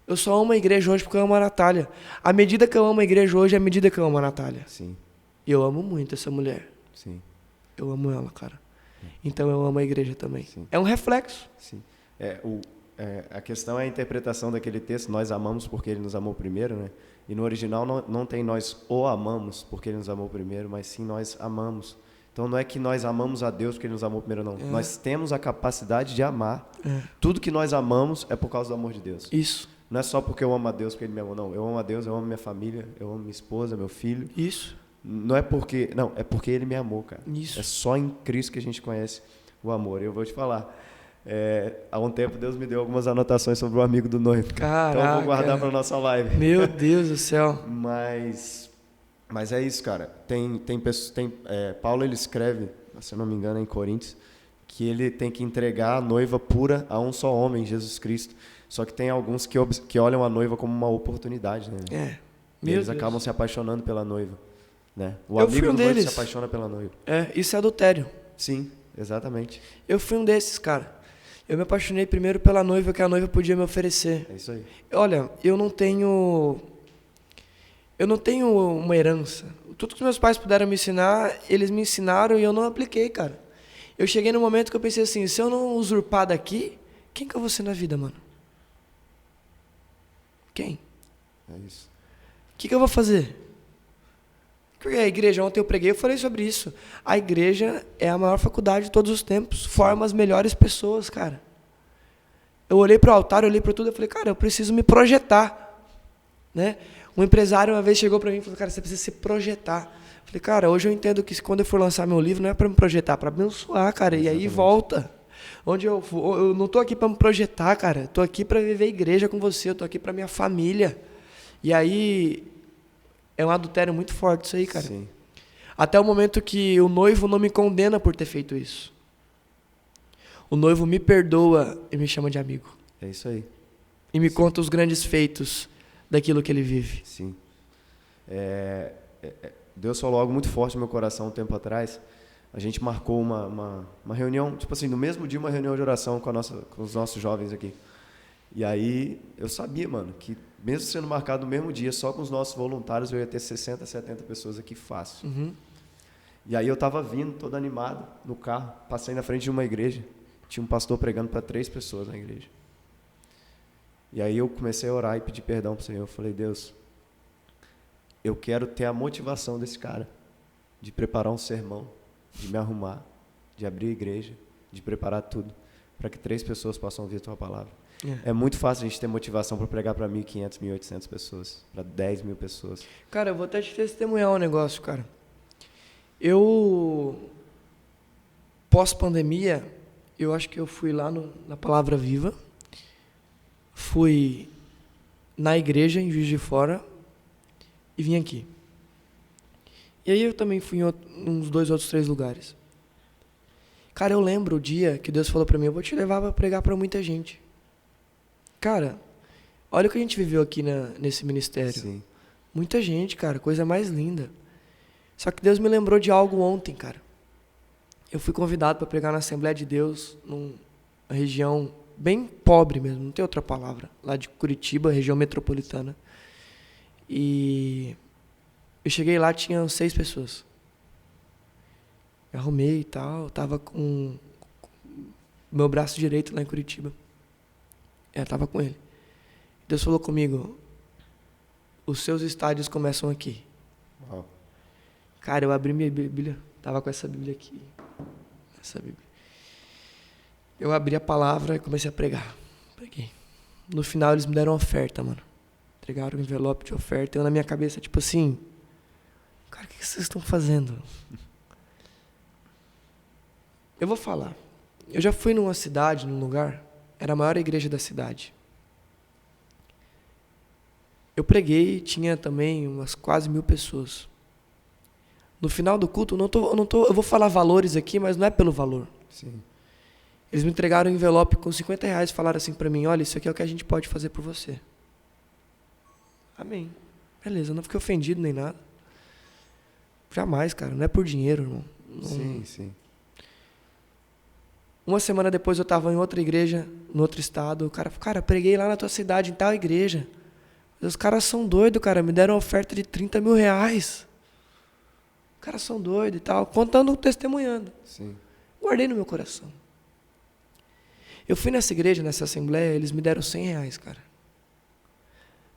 Eu só amo a igreja hoje porque eu amo a Natália. A medida que eu amo a igreja hoje é a medida que eu amo a Natália. Sim. E eu amo muito essa mulher. Sim. Eu amo ela, cara. Então eu amo a igreja também. Sim. É um reflexo. Sim. A questão é a interpretação daquele texto, nós amamos porque ele nos amou primeiro, né? E no original não tem nós o amamos porque ele nos amou primeiro, mas sim nós amamos. Então não é que nós amamos a Deus porque ele nos amou primeiro, não. Nós temos a capacidade de amar. Tudo que nós amamos é por causa do amor de Deus. Isso. Não é só porque eu amo a Deus porque ele me amou, não. Eu amo a Deus, eu amo minha família, eu amo minha esposa, meu filho. Isso. Não é porque... Não, é porque ele me amou, cara. Isso. É só em Cristo que a gente conhece o amor. E eu vou te falar... há um tempo Deus me deu algumas anotações sobre o amigo do noivo. Caraca. Então eu vou guardar para nossa live. Meu Deus do céu. Mas é isso, cara. Paulo ele escreve, se eu não me engano, em Coríntios, que ele tem que entregar a noiva pura a um só homem, Jesus Cristo. Só que tem alguns que olham a noiva como uma oportunidade, né? E eles acabam se apaixonando pela noiva, né? O amigo do noivo se apaixona pela noiva. Isso é adultério. Sim, exatamente. Eu fui um desses, cara. Eu me apaixonei primeiro pela noiva que a noiva podia me oferecer. É isso aí. Olha, eu não tenho uma herança. Tudo que meus pais puderam me ensinar, eles me ensinaram e eu não apliquei, cara. Eu cheguei no momento que eu pensei assim, se eu não usurpar daqui, quem que eu vou ser na vida, mano? Quem? É isso. O que eu vou fazer? Porque a igreja, ontem eu preguei, eu falei sobre isso. A igreja é a maior faculdade de todos os tempos. Forma as melhores pessoas, cara. Eu olhei para o altar, eu olhei para tudo, eu falei, cara, eu preciso me projetar. Né? Um empresário uma vez chegou para mim e falou, cara, você precisa se projetar. Eu falei, cara, hoje eu entendo que quando eu for lançar meu livro, não é para me projetar, é para abençoar, cara. Exatamente. E aí volta. Onde eu não estou aqui para me projetar, cara. Estou aqui para viver a igreja com você, eu estou aqui para minha família. E aí... é um adultério muito forte isso aí, cara. Sim. Até o momento que o noivo não me condena por ter feito isso. O noivo me perdoa e me chama de amigo. É isso aí. E me conta os grandes feitos daquilo que ele vive. Sim. Deus falou algo muito forte no meu coração um tempo atrás. A gente marcou uma reunião, tipo assim, no mesmo dia uma reunião de oração com os nossos jovens aqui. E aí eu sabia, mano, que mesmo sendo marcado no mesmo dia, só com os nossos voluntários, eu ia ter 60, 70 pessoas aqui fácil. Uhum. E aí eu estava vindo, todo animado, no carro, passei na frente de uma igreja, tinha um pastor pregando para 3 pessoas na igreja. E aí eu comecei a orar e pedir perdão para o Senhor. Eu falei, Deus, eu quero ter a motivação desse cara, de preparar um sermão, de me arrumar, de abrir a igreja, de preparar tudo, para que 3 pessoas possam ouvir a tua palavra. É muito fácil a gente ter motivação para pregar para 1.500, 1.800 pessoas, para 10.000 pessoas. Cara, eu vou até te testemunhar um negócio, cara. Eu, pós-pandemia, eu acho que eu fui lá na Palavra Viva, fui na igreja em Juiz de Fora, e vim aqui. E aí eu também fui em uns 2 outros 3 lugares. Cara, eu lembro o dia que Deus falou pra mim, eu vou te levar pra pregar pra muita gente. Cara, olha o que a gente viveu aqui nesse ministério. Sim. Muita gente, cara, coisa mais linda. Só que Deus me lembrou de algo ontem, cara. Eu fui convidado para pregar na Assembleia de Deus, numa região bem pobre mesmo, não tem outra palavra, lá de Curitiba, região metropolitana. E eu cheguei lá, tinha 6 pessoas. Me arrumei e tal, tava com meu braço direito lá em Curitiba. Tava com ele. Deus falou comigo, os seus estádios começam aqui. Uau. Cara, eu abri minha Bíblia, tava com essa Bíblia aqui. Essa Bíblia. Eu abri a palavra e comecei a pregar. Preguei. No final eles me deram uma oferta, mano. Entregaram um envelope de oferta. Eu na minha cabeça, tipo assim, cara, o que vocês estão fazendo? Eu vou falar. Eu já fui numa cidade, num lugar, era a maior igreja da cidade. Eu preguei, tinha também umas quase 1000 pessoas. No final do culto, eu vou falar valores aqui, mas não é pelo valor. Sim. Eles me entregaram um envelope com R$50 e falaram assim pra mim, olha, isso aqui é o que a gente pode fazer por você. Amém. Beleza, eu não fiquei ofendido nem nada. Jamais, cara, não é por dinheiro, irmão. Não... Sim. Uma semana depois eu tava em outra igreja, no outro estado, o cara, preguei lá na tua cidade, em tal igreja. Os caras são doidos, cara, me deram uma oferta de R$30 mil. Os caras são doidos e tal, contando, testemunhando. Sim. Guardei no meu coração. Eu fui nessa igreja, nessa assembleia, eles me deram R$100, cara.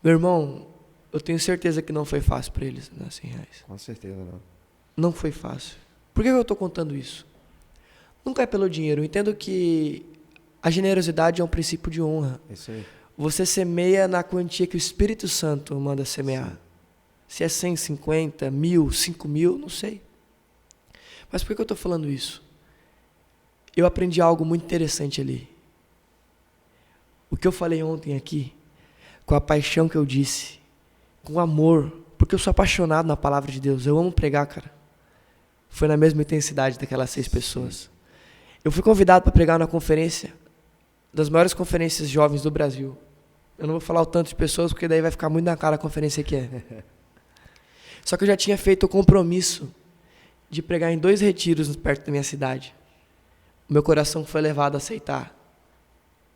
Meu irmão, eu tenho certeza que não foi fácil para eles, né, R$100. Com certeza não. Não foi fácil. Por que eu estou contando isso? Nunca é pelo dinheiro. Eu entendo que a generosidade é um princípio de honra. Isso aí. Você semeia na quantia que o Espírito Santo manda semear. Sim. Se é 150, 1000, 5.000, não sei. Mas por que eu estou falando isso? Eu aprendi algo muito interessante ali. O que eu falei ontem aqui, com a paixão que eu disse, com amor, porque eu sou apaixonado na palavra de Deus, eu amo pregar, cara. Foi na mesma intensidade daquelas 6 pessoas. Eu fui convidado para pregar na conferência, das maiores conferências jovens do Brasil. Eu não vou falar o tanto de pessoas, porque daí vai ficar muito na cara a conferência que é. Só que eu já tinha feito o compromisso de pregar em 2 retiros perto da minha cidade. O meu coração foi levado a aceitar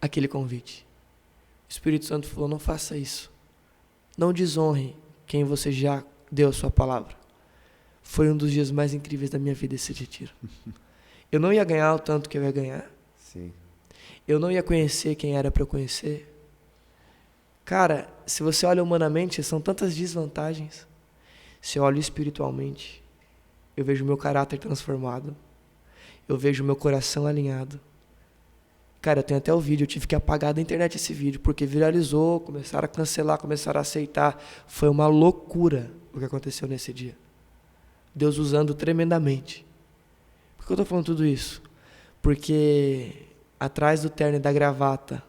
aquele convite. O Espírito Santo falou, não faça isso. Não desonre quem você já deu a sua palavra. Foi um dos dias mais incríveis da minha vida esse retiro. Eu não ia ganhar o tanto que eu ia ganhar. Sim. Eu não ia conhecer quem era para eu conhecer. Cara, se você olha humanamente, são tantas desvantagens. Se eu olho espiritualmente, eu vejo o meu caráter transformado. Eu vejo o meu coração alinhado. Cara, eu tenho até o vídeo, eu tive que apagar da internet esse vídeo, porque viralizou, começaram a cancelar, começaram a aceitar. Foi uma loucura o que aconteceu nesse dia. Deus usando tremendamente. Por que eu estou falando tudo isso? Porque atrás do terno e da gravata,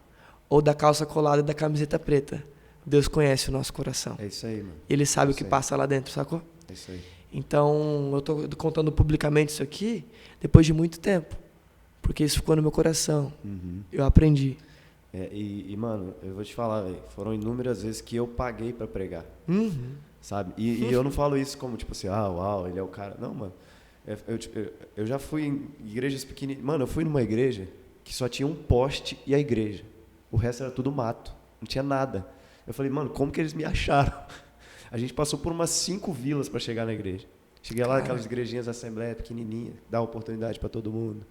ou da calça colada e da camiseta preta, Deus conhece o nosso coração. É isso aí, mano. Ele sabe o que passa lá dentro, sacou? É isso aí. Então, eu estou contando publicamente isso aqui depois de muito tempo. Porque isso ficou no meu coração. Uhum. Eu aprendi. Mano, eu vou te falar, véio, foram inúmeras vezes que eu paguei pra pregar. Uhum. Sabe? E eu não falo isso como, tipo assim, uau, ele é o cara. Não, mano. Eu já fui em igrejas pequenininhas. Mano, eu fui numa igreja que só tinha um poste e a igreja. O resto era tudo mato. Não tinha nada. Eu falei, mano, como que eles me acharam? A gente passou por umas 5 vilas pra chegar na igreja. Cheguei lá, aquelas igrejinhas da Assembleia pequenininha, dá oportunidade pra todo mundo.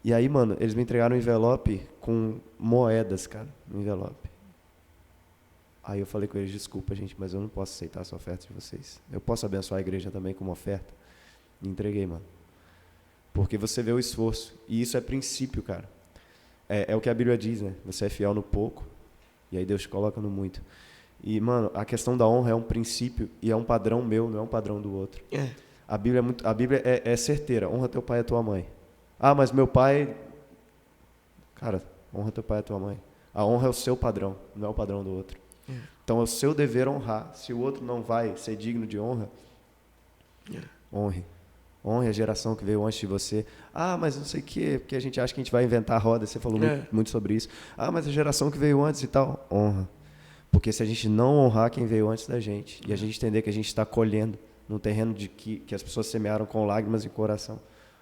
E aí, mano, eles me entregaram um envelope com moedas, cara, no envelope. Aí eu falei com eles, desculpa, gente, mas eu não posso aceitar essa oferta de vocês. Eu posso abençoar a igreja também com uma oferta? E entreguei, mano. Porque você vê o esforço. E isso é princípio, cara. É o que a Bíblia diz, né? Você é fiel no pouco, e aí Deus te coloca no muito. E, mano, a questão da honra é um princípio e é um padrão meu, não é um padrão do outro. A Bíblia é certeira. Honra teu pai e tua mãe. Ah, mas meu pai... Cara, honra teu pai e tua mãe. A honra é o seu padrão, não é o padrão do outro. Então é o seu dever honrar. Se o outro não vai ser digno de honra, honre. Honre a geração que veio antes de você. Ah, mas não sei o quê, porque a gente acha que a gente vai inventar a roda. Você falou muito sobre isso. Ah, mas a geração que veio antes e tal, honra. Porque se a gente não honrar quem veio antes da gente, e a gente entender que a gente está colhendo no terreno de que as pessoas semearam com lágrimas e coração,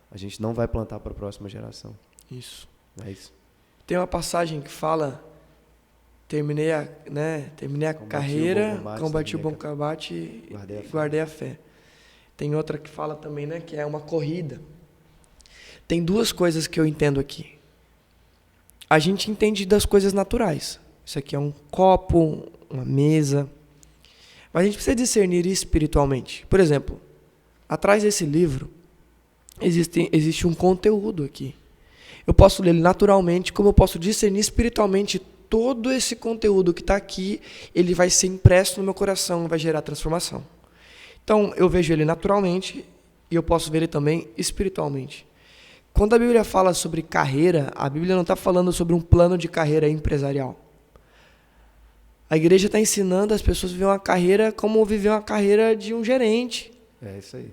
a gente não vai plantar para a próxima geração. Isso. É isso. Tem uma passagem que fala: terminei a carreira, combati o bom combate e guardei a fé. Tem outra que fala também, né, que é uma corrida. Tem duas coisas que eu entendo aqui. A gente entende das coisas naturais. Isso aqui é um copo, uma mesa. Mas a gente precisa discernir espiritualmente. Por exemplo, atrás desse livro existe um conteúdo aqui. Eu posso ler ele naturalmente, como eu posso discernir espiritualmente todo esse conteúdo que está aqui, ele vai ser impresso no meu coração, vai gerar transformação. Então, eu vejo ele naturalmente e eu posso ver ele também espiritualmente. Quando a Bíblia fala sobre carreira, a Bíblia não está falando sobre um plano de carreira empresarial. A igreja está ensinando as pessoas a viver uma carreira como viver uma carreira de um gerente. É isso aí.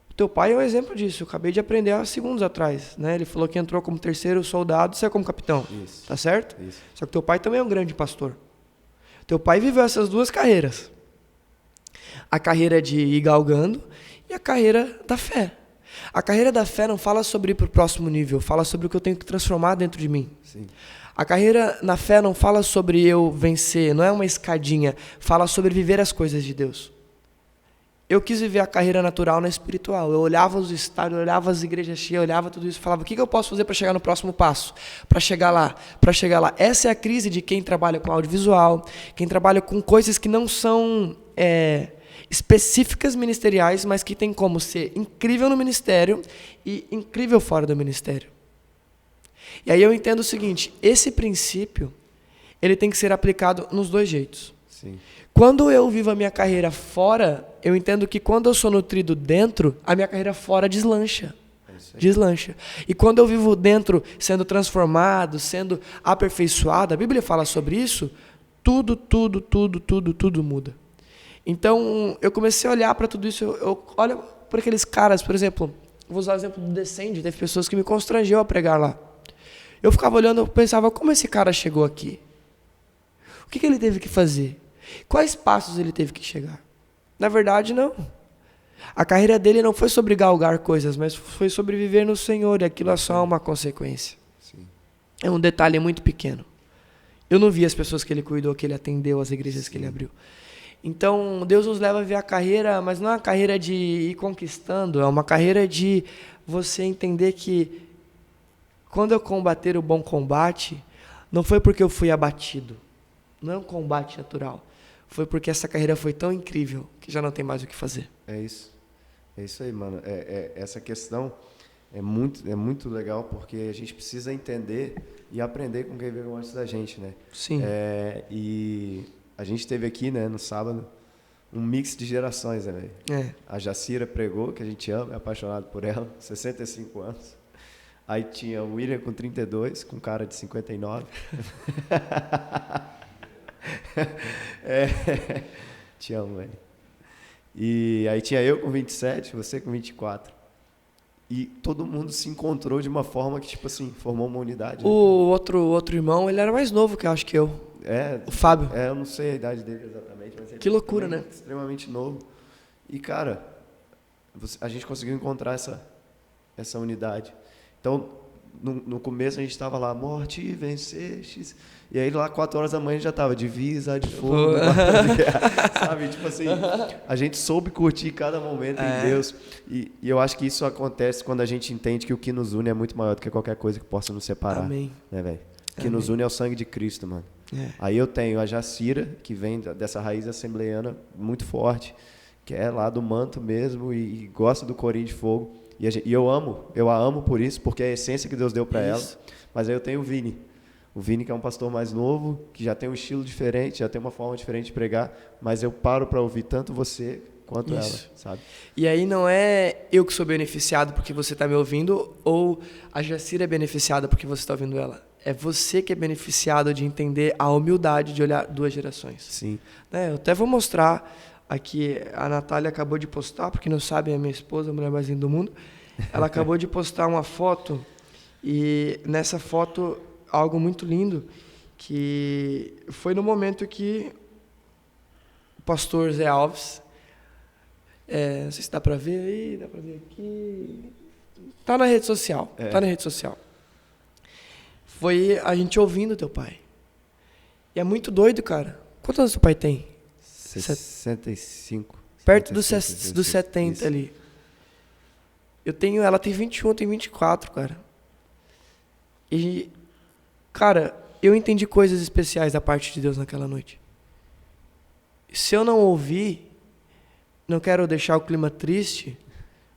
O teu pai é um exemplo disso. Eu acabei de aprender há segundos atrás. Né? Ele falou que entrou como terceiro soldado e saiu como capitão. Isso. Tá certo? Isso. Só que teu pai também é um grande pastor. Teu pai viveu essas duas carreiras. A carreira de ir galgando e a carreira da fé. A carreira da fé não fala sobre ir para o próximo nível, fala sobre o que eu tenho que transformar dentro de mim. Sim. A carreira na fé não fala sobre eu vencer, não é uma escadinha, fala sobre viver as coisas de Deus. Eu quis viver a carreira natural na espiritual. Eu olhava os estádios, eu olhava as igrejas cheias, eu olhava tudo isso e falava: o que eu posso fazer para chegar no próximo passo? Para chegar lá, para chegar lá. Essa é a crise de quem trabalha com audiovisual, quem trabalha com coisas que não são específicas ministeriais, mas que tem como ser incrível no ministério e incrível fora do ministério. E aí eu entendo o seguinte: esse princípio, ele tem que ser aplicado nos dois jeitos. Sim. Quando eu vivo a minha carreira fora, eu entendo que quando eu sou nutrido dentro, a minha carreira fora deslancha. Deslancha. E quando eu vivo dentro, sendo transformado, sendo aperfeiçoado, a Bíblia fala sobre isso, tudo muda. Então, eu comecei a olhar para tudo isso, eu olho para aqueles caras, por exemplo, vou usar o exemplo do Descende, teve pessoas que me constrangeu a pregar lá. Eu ficava olhando, eu pensava: como esse cara chegou aqui? O que ele teve que fazer? Quais passos ele teve que chegar? Na verdade, não. A carreira dele não foi sobre galgar coisas, mas foi sobre viver no Senhor, e aquilo é só uma consequência. Sim. É um detalhe muito pequeno. Eu não vi as pessoas que ele cuidou, que ele atendeu, as igrejas que ele abriu. Então, Deus nos leva a ver a carreira, mas não é uma carreira de ir conquistando, é uma carreira de você entender que quando eu combater o bom combate, não foi porque eu fui abatido, não é um combate natural, foi porque essa carreira foi tão incrível que já não tem mais o que fazer. É isso aí, mano. Essa questão é muito legal, porque a gente precisa entender e aprender com quem veio antes da gente, né? Sim. E a gente teve aqui, né, no sábado, um mix de gerações, né, velho? A Jacira pregou, que a gente ama, é apaixonado por ela, 65 anos. Aí tinha o William com 32, com cara de 59. Te amo, velho. E aí tinha eu com 27, você com 24. E todo mundo se encontrou de uma forma que, tipo assim, formou uma unidade. O outro irmão, ele era mais novo que eu acho que eu. O Fábio. Eu não sei a idade dele exatamente. Mas ele que loucura, né? Extremamente novo. E, cara, a gente conseguiu encontrar essa unidade. Então, no começo a gente estava lá: morte, vencestes. E aí lá 4 horas da manhã a gente já estava: divisa de fogo, sabe? Tipo assim, a gente soube curtir cada momento em Deus. E eu acho que isso acontece quando a gente entende que o que nos une é muito maior do que qualquer coisa que possa nos separar. Amém. Né, velho? O que nos une é o sangue de Cristo, mano. Aí eu tenho a Jacira, que vem dessa raiz assembleiana muito forte, que é lá do manto mesmo e gosta do corinho de fogo. E eu a amo por isso, porque é a essência que Deus deu para ela. Mas aí eu tenho o Vini, que é um pastor mais novo, que já tem um estilo diferente, já tem uma forma diferente de pregar, mas eu paro para ouvir tanto você quanto ela, sabe? E aí não é eu que sou beneficiado porque você está me ouvindo, ou a Jacira é beneficiada porque você está ouvindo ela. é você que é beneficiado de entender a humildade de olhar 2 gerações. Sim. Né? Eu até vou mostrar aqui, a Natália acabou de postar, porque não sabe, é minha esposa, a mulher mais linda do mundo. Ela acabou de postar uma foto, e nessa foto, algo muito lindo, que foi no momento que o pastor Zé Alves, não sei se dá para ver aí, dá para ver aqui, tá na rede social, tá na rede social. Foi a gente ouvindo teu pai. E é muito doido, cara. Quantos anos teu pai tem? 65. Perto dos 70 isso. Ali. Ela tem 21, eu tenho 24, cara. E, cara, eu entendi coisas especiais da parte de Deus naquela noite. Se eu não ouvir, não quero deixar o clima triste,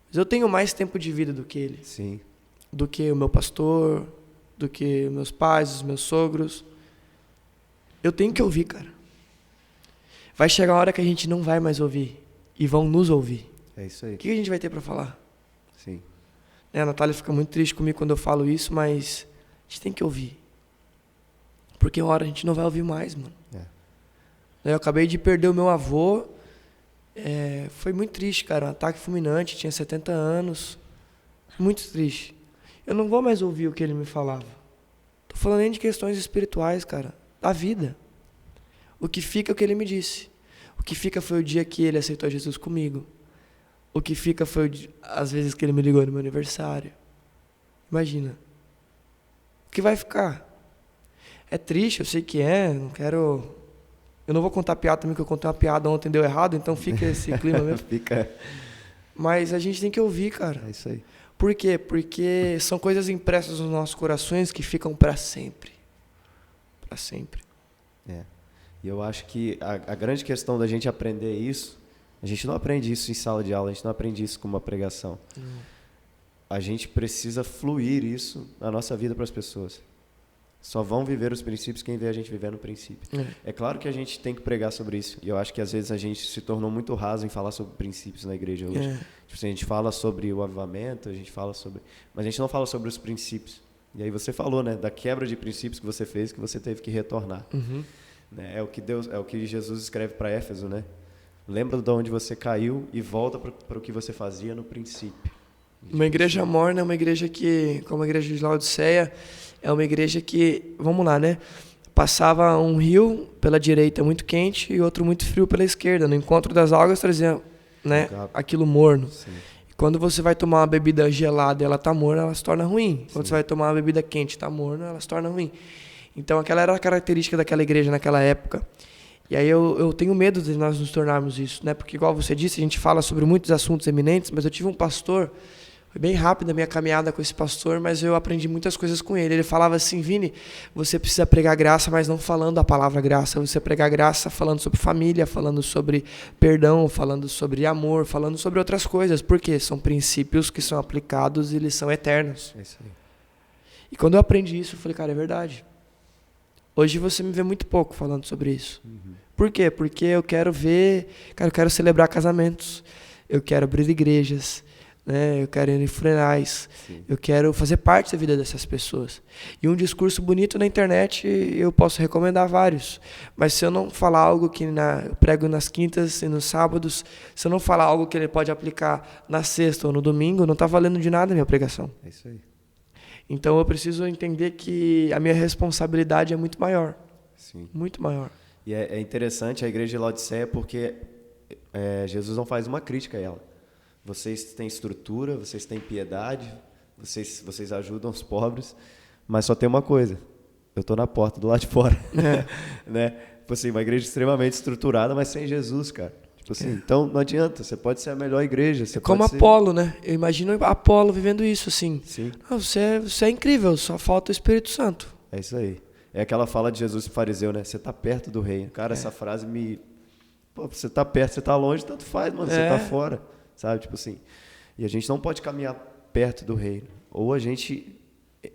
mas eu tenho mais tempo de vida do que ele. Sim. Do que o meu pastor, do que meus pais, os meus sogros. Eu tenho que ouvir, cara. Vai chegar a hora que a gente não vai mais ouvir. E vão nos ouvir. É isso aí. O que a gente vai ter para falar? Sim. A Natália fica muito triste comigo quando eu falo isso, mas a gente tem que ouvir. Porque uma hora a gente não vai ouvir mais, mano. Eu acabei de perder o meu avô. Foi muito triste, cara. Um ataque fulminante, tinha 70 anos. Muito triste. Eu não vou mais ouvir o que ele me falava. Tô falando nem de questões espirituais, cara. Da vida. O que fica é o que ele me disse. O que fica foi o dia que ele aceitou Jesus comigo. O que fica foi as vezes que ele me ligou no meu aniversário. Imagina. O que vai ficar? É triste, eu sei que não quero... Eu não vou contar piada também, que eu contei uma piada ontem, deu errado, então fica esse clima mesmo. Fica. Mas a gente tem que ouvir, cara. É isso aí. Por quê? Porque são coisas impressas nos nossos corações que ficam para sempre. Para sempre. E eu acho que a grande questão da gente aprender isso, a gente não aprende isso em sala de aula, a gente não aprende isso com uma pregação. A gente precisa fluir isso na nossa vida para as pessoas. Só vão viver os princípios quem vê a gente viver no princípio. É claro que a gente tem que pregar sobre isso. E eu acho que às vezes a gente se tornou muito raso em falar sobre princípios na igreja hoje. Tipo assim, a gente fala sobre o avivamento, a gente fala sobre... Mas a gente não fala sobre os princípios. E aí você falou, né, da quebra de princípios que você fez, que você teve que retornar. É o que Jesus escreve para Éfeso, né? Lembra de onde você caiu e volta para o que você fazia no princípio. Uma igreja morna é uma igreja que, como a igreja de Laodiceia, é uma igreja que, vamos lá, né? Passava um rio pela direita muito quente e outro muito frio pela esquerda. No encontro das águas trazia, né, aquilo morno. Sim. E quando você vai tomar uma bebida gelada e ela está morna, ela se torna ruim. Quando você vai tomar uma bebida quente e está morna, ela se torna ruim. Então aquela era a característica daquela igreja naquela época. E aí eu tenho medo de nós nos tornarmos isso, né? Porque igual você disse, a gente fala sobre muitos assuntos eminentes, mas eu tive um pastor... Foi bem rápida a minha caminhada com esse pastor, mas eu aprendi muitas coisas com ele. Ele falava assim, Vini, você precisa pregar graça, mas não falando a palavra graça. Você pregar graça falando sobre família, falando sobre perdão, falando sobre amor, falando sobre outras coisas. Por quê? São princípios que são aplicados e eles são eternos. É isso aí. E quando eu aprendi isso, eu falei, cara, é verdade. Hoje você me vê muito pouco falando sobre isso. Por quê? Porque eu quero eu quero celebrar casamentos, eu quero abrir igrejas, né? Eu quero ir em funerais, eu quero fazer parte da vida dessas pessoas. E um discurso bonito na internet, eu posso recomendar vários. Mas se eu não falar algo que eu prego nas quintas e nos sábados, se eu não falar algo que ele pode aplicar na sexta ou no domingo, não está valendo de nada a minha pregação. É isso aí. Então eu preciso entender que a minha responsabilidade é muito maior. Sim. Muito maior. E é interessante a igreja de Laodiceia porque Jesus não faz uma crítica a ela. Vocês têm estrutura, vocês têm piedade, vocês ajudam os pobres, mas só tem uma coisa: eu estou na porta do lado de fora. Né? Tipo assim, uma igreja extremamente estruturada, mas sem Jesus, cara. Tipo assim, então não adianta, você pode ser a melhor igreja. Você como pode Apolo, né? Eu imagino Apolo vivendo isso, assim. Sim. Não, você é incrível, só falta o Espírito Santo. É isso aí. É aquela fala de Jesus pro fariseu, né? Você está perto do reino. Cara, essa frase me... Pô, você está perto, você está longe, tanto faz, mano. Você está fora, sabe? Tipo assim. E a gente não pode caminhar perto do reino. Ou a gente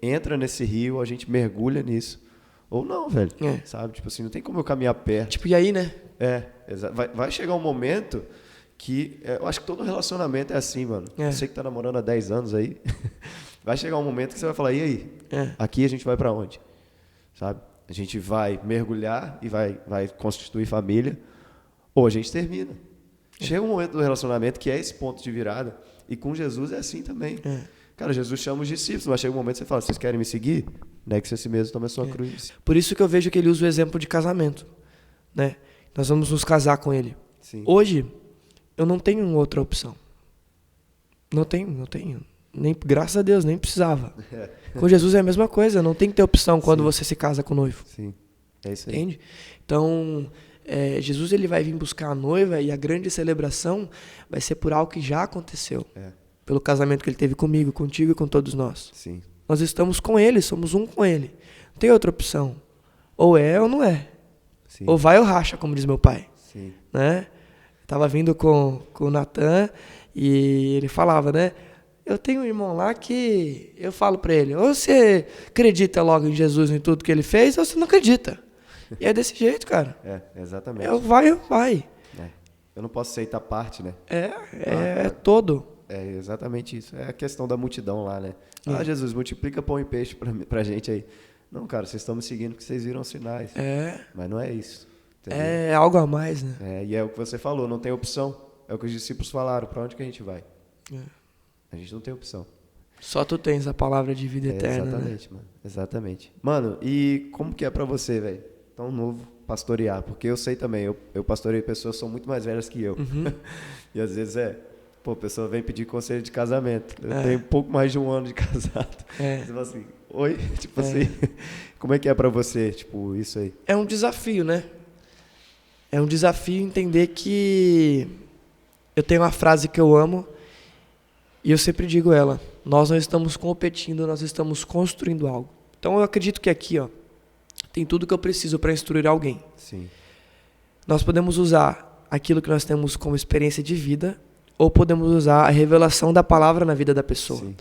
entra nesse rio, ou a gente mergulha nisso. Ou não, velho. Sabe? Tipo assim, não tem como eu caminhar perto. Tipo, e aí, né? Vai chegar um momento que... eu acho que todo relacionamento é assim, mano. Você que tá namorando há 10 anos aí. Vai chegar um momento que você vai falar, e aí? Aqui a gente vai pra onde? sabe? A gente vai mergulhar e vai constituir família, ou a gente termina. Chega um momento do relacionamento que é esse ponto de virada, e com Jesus é assim também. Cara, Jesus chama os discípulos, mas chega um momento que você fala, vocês querem me seguir? Negue-se a si mesmo, tome a sua cruz. Por isso que eu vejo que ele usa o exemplo de casamento, né? Nós vamos nos casar com ele. Sim. Hoje, eu não tenho outra opção. Não tenho. Nem, graças a Deus, nem precisava. Com Jesus é a mesma coisa, não tem que ter opção quando você se casa com o noivo. Sim, é isso aí. Entende? Então, Jesus ele vai vir buscar a noiva e a grande celebração vai ser por algo que já aconteceu. Pelo casamento que ele teve comigo, contigo e com todos nós. Sim. Nós estamos com ele, somos um com ele. Não tem outra opção. Ou é ou não é. Sim. Ou vai ou racha, como diz meu pai. Sim. Né? Tava vindo com o Natan e ele falava, né? Eu tenho um irmão lá que eu falo pra ele, ou você acredita logo em Jesus, em tudo que ele fez, ou você não acredita. E é desse jeito, cara. Exatamente. Eu vai. Eu não posso aceitar parte, né? É todo. É exatamente isso. É a questão da multidão lá, né? Jesus, multiplica pão e peixe pra gente aí. Não, cara, vocês estão me seguindo porque vocês viram os sinais. Mas não é isso. Entendeu? É algo a mais, né? E é o que você falou, não tem opção. É o que os discípulos falaram, pra onde que a gente vai? A gente não tem opção. Só tu tens a palavra de vida eterna. Exatamente, né? Mano. Exatamente. Mano, e como que é pra você, velho? Tão novo, pastorear? Porque eu sei também, eu pastorei pessoas que são muito mais velhas que eu. E às vezes a pessoa vem pedir conselho de casamento. Eu tenho um pouco mais de um ano de casado. Você fala assim, oi? Tipo assim, como é que é pra você, tipo, isso aí? É um desafio, né? É um desafio entender que eu tenho uma frase que eu amo e eu sempre digo ela. Nós não estamos competindo, nós estamos construindo algo. Então eu acredito que aqui, tem tudo que eu preciso para instruir alguém. Sim. Nós podemos usar aquilo que nós temos como experiência de vida ou podemos usar a revelação da palavra na vida da pessoa. Sim.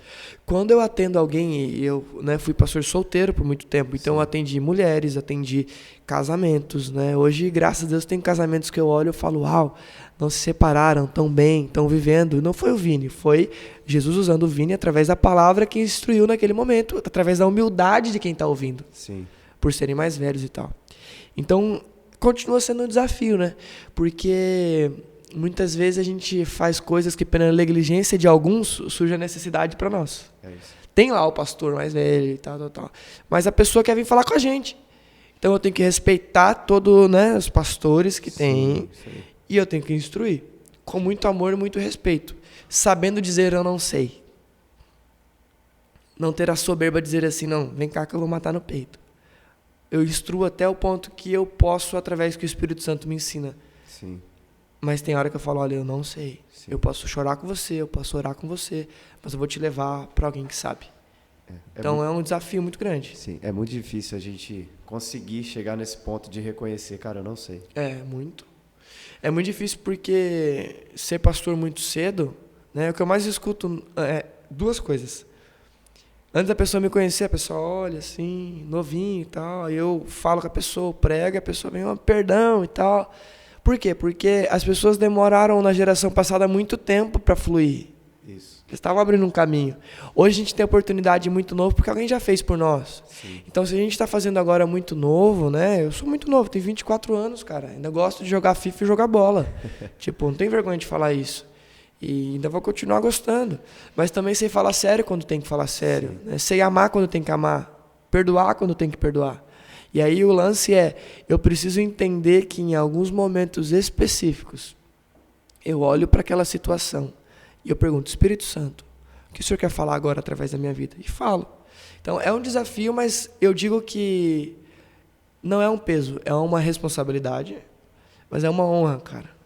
Quando eu atendo alguém, e eu fui pastor solteiro por muito tempo, então eu atendi mulheres, atendi casamentos, né? Hoje, graças a Deus, tem casamentos que eu olho e falo, uau, não se separaram, tão bem, estão vivendo. Não foi o Vini, foi Jesus usando o Vini através da palavra que instruiu naquele momento, através da humildade de quem está ouvindo. Sim. Por serem mais velhos e tal. Então, continua sendo um desafio, né? Porque muitas vezes a gente faz coisas que pela negligência de alguns surge a necessidade para nós. É isso. Tem lá o pastor mais velho e tal. Mas a pessoa quer vir falar com a gente. Então eu tenho que respeitar todos, né, os pastores que tem. E eu tenho que instruir. Com muito amor e muito respeito. Sabendo dizer eu não sei. Não ter a soberba de dizer assim, não, vem cá que eu vou matar no peito. Eu instruo até o ponto que eu posso através que o Espírito Santo me ensina. Sim. Mas tem hora que eu falo, olha, eu não sei. Sim. Eu posso chorar com você, eu posso orar com você, mas eu vou te levar para alguém que sabe. Então é um desafio muito grande. Sim, é muito difícil a gente conseguir chegar nesse ponto de reconhecer, cara, eu não sei. Muito. É muito difícil porque ser pastor muito cedo, né, o que eu mais escuto é duas coisas. Antes da pessoa me conhecer, a pessoa olha assim, novinho e tal, aí eu falo com a pessoa, prega, a pessoa vem, perdão e tal. Por quê? Porque as pessoas demoraram na geração passada muito tempo para fluir. Isso. Eles estavam abrindo um caminho. Hoje a gente tem oportunidade muito novo porque alguém já fez por nós. Sim. Então, se a gente está fazendo agora muito novo, né? Eu sou muito novo, tenho 24 anos, cara. Ainda gosto de jogar FIFA e jogar bola. Tipo, não tenho vergonha de falar isso. E ainda vou continuar gostando. Mas também sei falar sério quando tem que falar sério. Né? Sei amar quando tem que amar. Perdoar quando tem que perdoar. E aí o lance eu preciso entender que em alguns momentos específicos, eu olho para aquela situação e eu pergunto, Espírito Santo, o que o Senhor quer falar agora através da minha vida? E falo. Então é um desafio, mas eu digo que não é um peso, é uma responsabilidade, mas é uma honra, cara.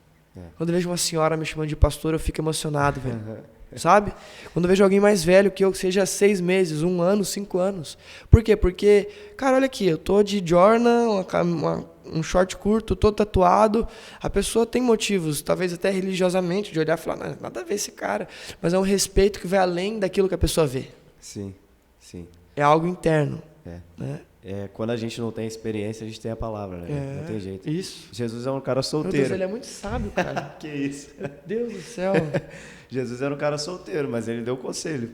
Quando eu vejo uma senhora me chamando de pastor, eu fico emocionado, velho. Sabe? Quando eu vejo alguém mais velho que eu, seja 6 meses, 1 ano, 5 anos. Por quê? Porque, cara, olha aqui, eu tô de jorna, um short curto, todo tatuado. A pessoa tem motivos, talvez até religiosamente, de olhar e falar, nada a ver esse cara. Mas é um respeito que vai além daquilo que a pessoa vê. Sim, sim. É algo interno. Né? Quando a gente não tem experiência, a gente tem a palavra, né? Não tem jeito. Isso. Jesus é um cara solteiro. Meu Deus, ele é muito sábio, cara. Que isso? Meu Deus do céu. Jesus era um cara solteiro, mas ele deu conselho.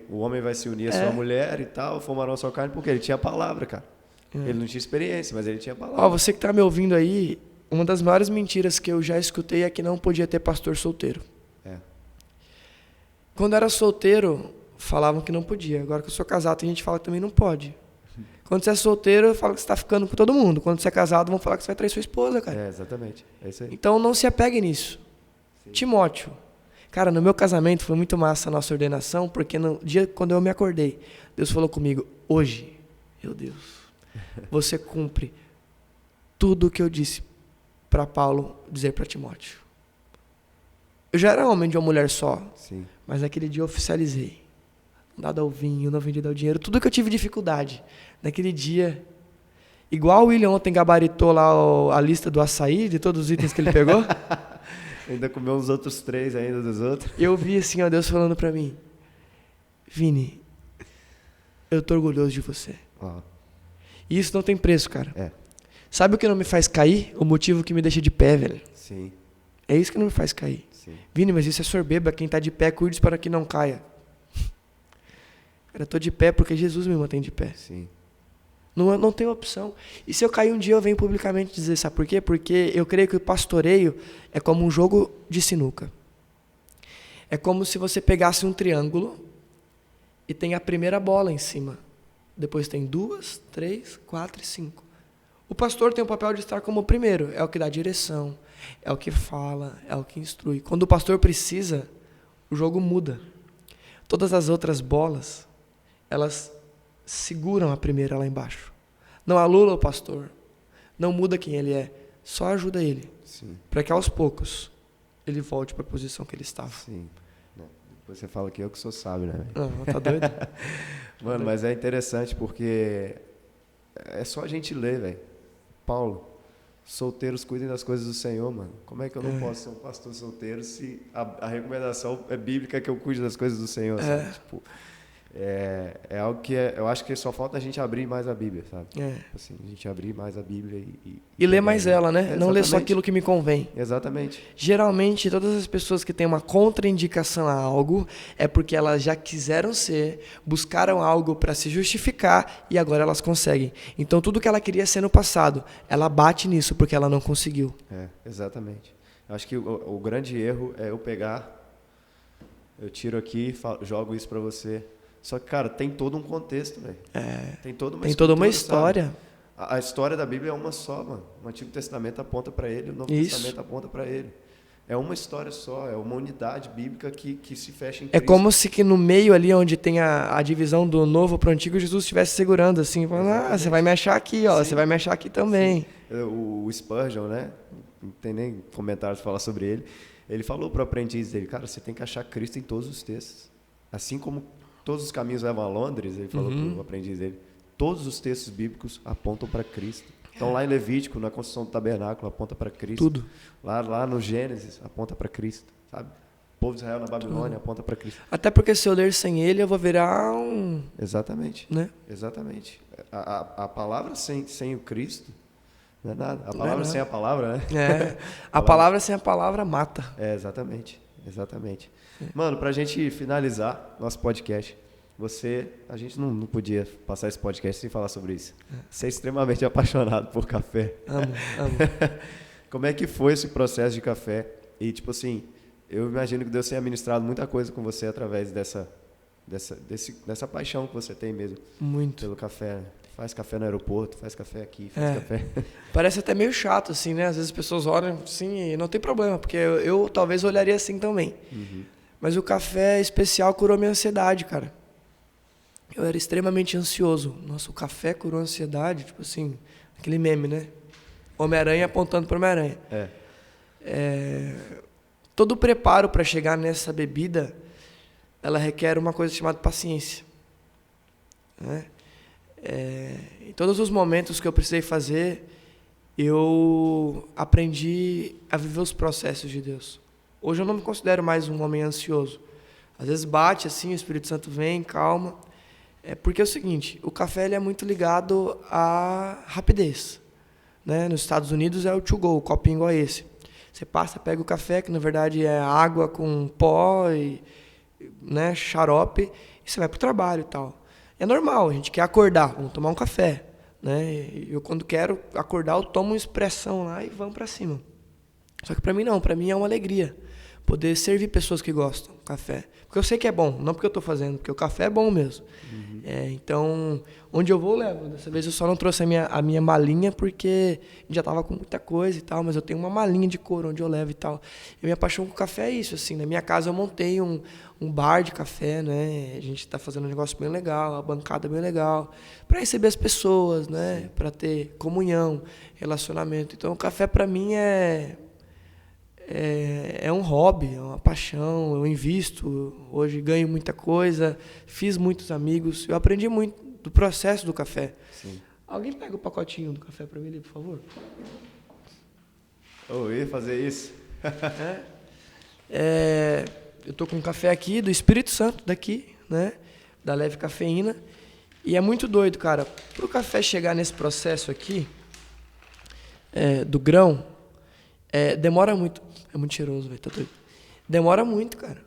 O homem vai se unir à sua mulher e tal, formarão a sua carne, porque ele tinha a palavra, cara. Ele não tinha experiência, mas ele tinha Ó, palavra. você que tá me ouvindo aí, uma das maiores mentiras que eu já escutei é que não podia ter pastor solteiro. É. Quando era solteiro, falavam que não podia. Agora que eu sou casado, tem gente que fala que também não pode. Quando você é solteiro, fala que você tá ficando com todo mundo. Quando você é casado, vão falar que você vai trair sua esposa, cara. É, exatamente. É isso aí. Então não se apegue nisso. Sim. Timóteo. Cara, no meu casamento foi muito massa a nossa ordenação, porque no dia quando eu me acordei, Deus falou comigo, hoje, meu Deus, você cumpre tudo o que eu disse para Paulo dizer para Timóteo. Eu já era homem de uma mulher só, Sim. mas naquele dia eu oficializei. Não dado ao vinho, não vendido ao dinheiro, tudo que eu tive dificuldade. Naquele dia, igual o William ontem gabaritou lá a lista do açaí, de todos os itens que ele pegou, Ainda comeu uns outros 3 ainda dos outros. eu vi assim, ó, Deus falando para mim, Vini, eu tô orgulhoso de você. Ó, E isso não tem preço, cara. É. Sabe o que não me faz cair? O motivo que me deixa de pé, velho. sim, É isso que não me faz cair. sim. Vini, mas isso é soberba. Quem tá de pé, cuide para que não caia. Cara, eu tô de pé porque Jesus me mantém de pé. Sim. Não tem opção. E se eu cair um dia, eu venho publicamente dizer, sabe por quê? Porque eu creio que o pastoreio é como um jogo de sinuca. É como se você pegasse um triângulo e tem a primeira bola em cima. Depois tem 2, 3, 4 e 5. O pastor tem o papel de estar como o primeiro. É o que dá direção, é o que fala, é o que instrui. Quando o pastor precisa, o jogo muda. Todas as outras bolas, elas seguram a primeira lá embaixo. Não anula o pastor, não muda quem ele é, só ajuda ele, Sim. para que aos poucos ele volte para a posição que ele estava. Sim. Não, depois você fala que eu que sou sábio, né? Não, tá doido? Mano, mas é interessante porque é só a gente ler, velho. Paulo, solteiros cuidem das coisas do Senhor, mano. Como é que eu não posso ser um pastor solteiro se a recomendação é bíblica que eu cuide das coisas do Senhor, sabe? Tipo, é algo que eu acho que só falta a gente abrir mais a Bíblia, sabe? Assim, a gente abrir mais a Bíblia E ler mais ela, né? Não ler só Exatamente. aquilo que me convém. Exatamente. Geralmente, todas as pessoas que têm uma contraindicação a algo é porque elas já quiseram ser, buscaram algo para se justificar e agora elas conseguem. Então, tudo que ela queria ser no passado, ela bate nisso porque ela não conseguiu. Exatamente. Eu acho que o grande erro é eu eu tiro aqui, jogo isso pra você. Só que, cara, tem todo um contexto, velho. Tem toda uma história. Sabe? A história da Bíblia é uma só, mano. O Antigo Testamento aponta para ele, o Novo Testamento aponta para ele. É uma história só, é uma unidade bíblica que se fecha em Cristo. É como se que no meio ali, onde tem a divisão do Novo para o Antigo, Jesus estivesse segurando assim, falando, você vai me achar aqui, ó, você vai me achar aqui também. Sim. O Spurgeon, né? Não tem nem comentários para falar sobre ele. Ele falou para o aprendiz dele, cara, você tem que achar Cristo em todos os textos. Assim como todos os caminhos levam a Londres, ele falou para o aprendiz dele, todos os textos bíblicos apontam para Cristo. Então, lá em Levítico, na construção do tabernáculo, aponta para Cristo. Tudo. Lá no Gênesis, aponta para Cristo, sabe? O povo de Israel na Babilônia aponta para Cristo. Até porque se eu ler sem ele, eu vou virar um... Exatamente. Né? Exatamente. A palavra sem o Cristo não é nada. A palavra sem a palavra, né? A palavra sem a palavra mata. Exatamente. Exatamente. Mano, pra gente finalizar nosso podcast, a gente não podia passar esse podcast sem falar sobre isso. Você é extremamente apaixonado por café. Amo. Como é que foi esse processo de café? E, tipo assim, eu imagino que Deus tenha ministrado muita coisa com você através dessa paixão que você tem mesmo. Muito. Pelo café. Faz café no aeroporto, faz café aqui, faz café. Parece até meio chato, assim, né? Às vezes as pessoas olham assim e não tem problema, porque eu talvez olharia assim também. Mas o café especial curou minha ansiedade, cara. Eu era extremamente ansioso. Nossa, o café curou a ansiedade, tipo assim, aquele meme, né? Homem-Aranha apontando para Homem-Aranha. Todo o preparo para chegar nessa bebida, ela requer uma coisa chamada paciência. Né? Em todos os momentos que eu precisei fazer, eu aprendi a viver os processos de Deus. Hoje eu não me considero mais um homem ansioso. Às vezes bate assim, o Espírito Santo vem, calma. Porque é o seguinte, o café ele é muito ligado à rapidez. Né? Nos Estados Unidos é o to go, o copinho igual esse. Você passa, pega o café, que na verdade é água com pó e né, xarope, e você vai para o trabalho e tal. É normal, a gente quer acordar, vamos tomar um café. né? Eu, quando quero acordar, eu tomo uma expressão lá e vamos para cima. Só que para mim não, para mim é uma alegria poder servir pessoas que gostam do café. Porque eu sei que é bom, não porque eu estou fazendo, porque o café é bom mesmo. Então, onde eu vou, eu levo. Dessa vez eu só não trouxe a minha malinha porque já estava com muita coisa e tal, mas eu tenho uma malinha de couro onde eu levo e tal. E minha paixão com o café é isso, assim. Na minha casa eu montei um bar de café, né? A gente está fazendo um negócio bem legal, a bancada bem legal, para receber as pessoas, né? Para ter comunhão, relacionamento. Então, o café para mim é um hobby, é uma paixão, eu invisto, hoje ganho muita coisa, fiz muitos amigos, eu aprendi muito do processo do café. Sim. Alguém pega o pacotinho do café para mim ali, por favor? Eu ia fazer isso. Eu tô com um café aqui do Espírito Santo daqui, né, da Leve Cafeína, e é muito doido, cara, pro café chegar nesse processo aqui, do grão, demora muito. É muito cheiroso, velho. Tá doido. Demora muito, cara.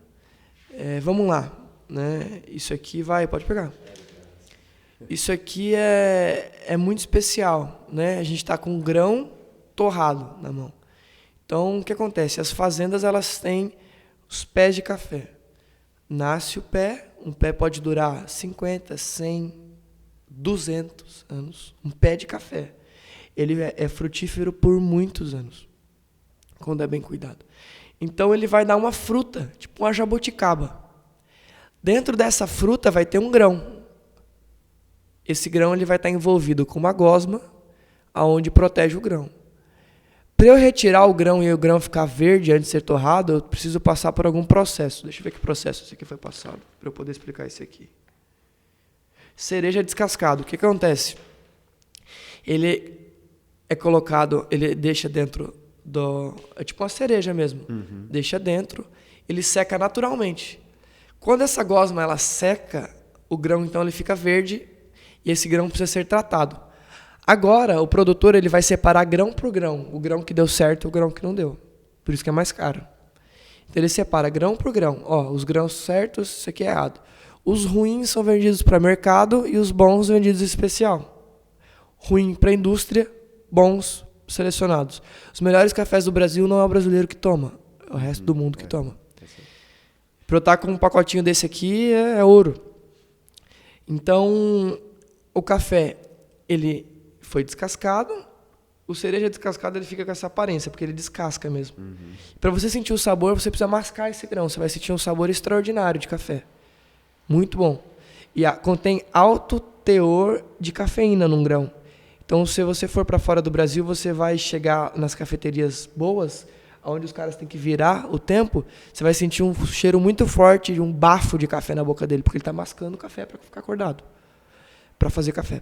Vamos lá, né? Isso aqui pode pegar. Isso aqui é muito especial, né? A gente tá com um grão torrado na mão. Então, o que acontece? As fazendas, elas têm os pés de café. Nasce o pé, um pé pode durar 50, 100, 200 anos. Um pé de café. Ele é frutífero por muitos anos, quando é bem cuidado. Então ele vai dar uma fruta, tipo uma jabuticaba. Dentro dessa fruta vai ter um grão. Esse grão ele vai estar envolvido com uma gosma, aonde protege o grão. Para eu retirar o grão e o grão ficar verde antes de ser torrado, eu preciso passar por algum processo. Deixa eu ver que processo esse aqui foi passado, para eu poder explicar isso aqui. Cereja descascado. O que acontece? Ele é colocado, ele deixa dentro é tipo uma cereja mesmo. Deixa dentro, ele seca naturalmente. Quando essa gosma ela seca, o grão então ele fica verde e esse grão precisa ser tratado. Agora, o produtor ele vai separar grão por grão, o grão que deu certo e o grão que não deu. Por isso que é mais caro. Então ele separa grão por grão. Ó, os grãos certos, isso aqui é errado. Os ruins são vendidos para mercado e os bons vendidos em especial. Ruim para indústria, bons selecionados. Os melhores cafés do Brasil não é o brasileiro que toma, é o resto do mundo que toma. Para eu estar com um pacotinho desse aqui é ouro. Então, o café, ele foi descascado, o cereja descascado ele fica com essa aparência, porque ele descasca mesmo. Para você sentir o sabor, você precisa mascar esse grão, você vai sentir um sabor extraordinário de café. Muito bom. E contém alto teor de cafeína num grão. Então, se você for para fora do Brasil, você vai chegar nas cafeterias boas, onde os caras têm que virar o tempo, você vai sentir um cheiro muito forte de um bafo de café na boca dele, porque ele está mascando o café para ficar acordado, para fazer café.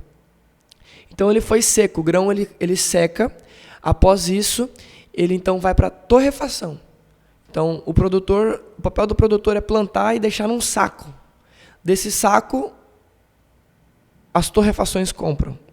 Então, ele foi seco, o grão ele seca. Após isso, ele então vai para torrefação. Então, o papel do produtor é plantar e deixar num saco. Desse saco, as torrefações compram.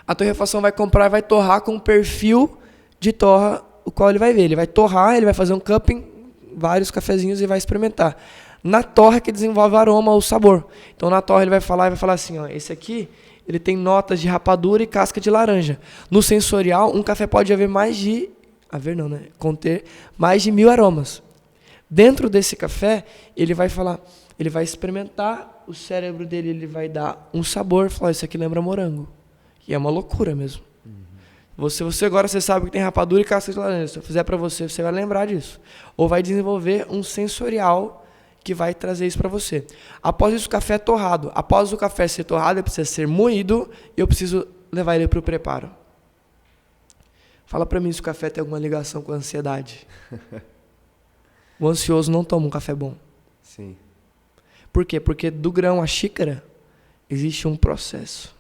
A torrefação vai comprar e vai torrar com um perfil de torra, o qual ele vai ver. Ele vai torrar, ele vai fazer um cupping, vários cafezinhos e vai experimentar. Na torra que desenvolve o aroma, o sabor. Então, na torra ele vai falar assim, ó, esse aqui, ele tem notas de rapadura e casca de laranja. No sensorial, um café pode conter mais de 1000 aromas. Dentro desse café, ele vai experimentar, o cérebro dele ele vai dar um sabor, falar, isso aqui lembra morango. E é uma loucura mesmo. Você agora sabe que tem rapadura e casca de laranja. Se eu fizer para você, você vai lembrar disso. Ou vai desenvolver um sensorial que vai trazer isso para você. Após isso, o café é torrado. Após o café ser torrado, ele precisa ser moído e eu preciso levar ele para o preparo. Fala para mim se o café tem alguma ligação com a ansiedade. O ansioso não toma um café bom. Sim. Por quê? Porque do grão à xícara existe um processo.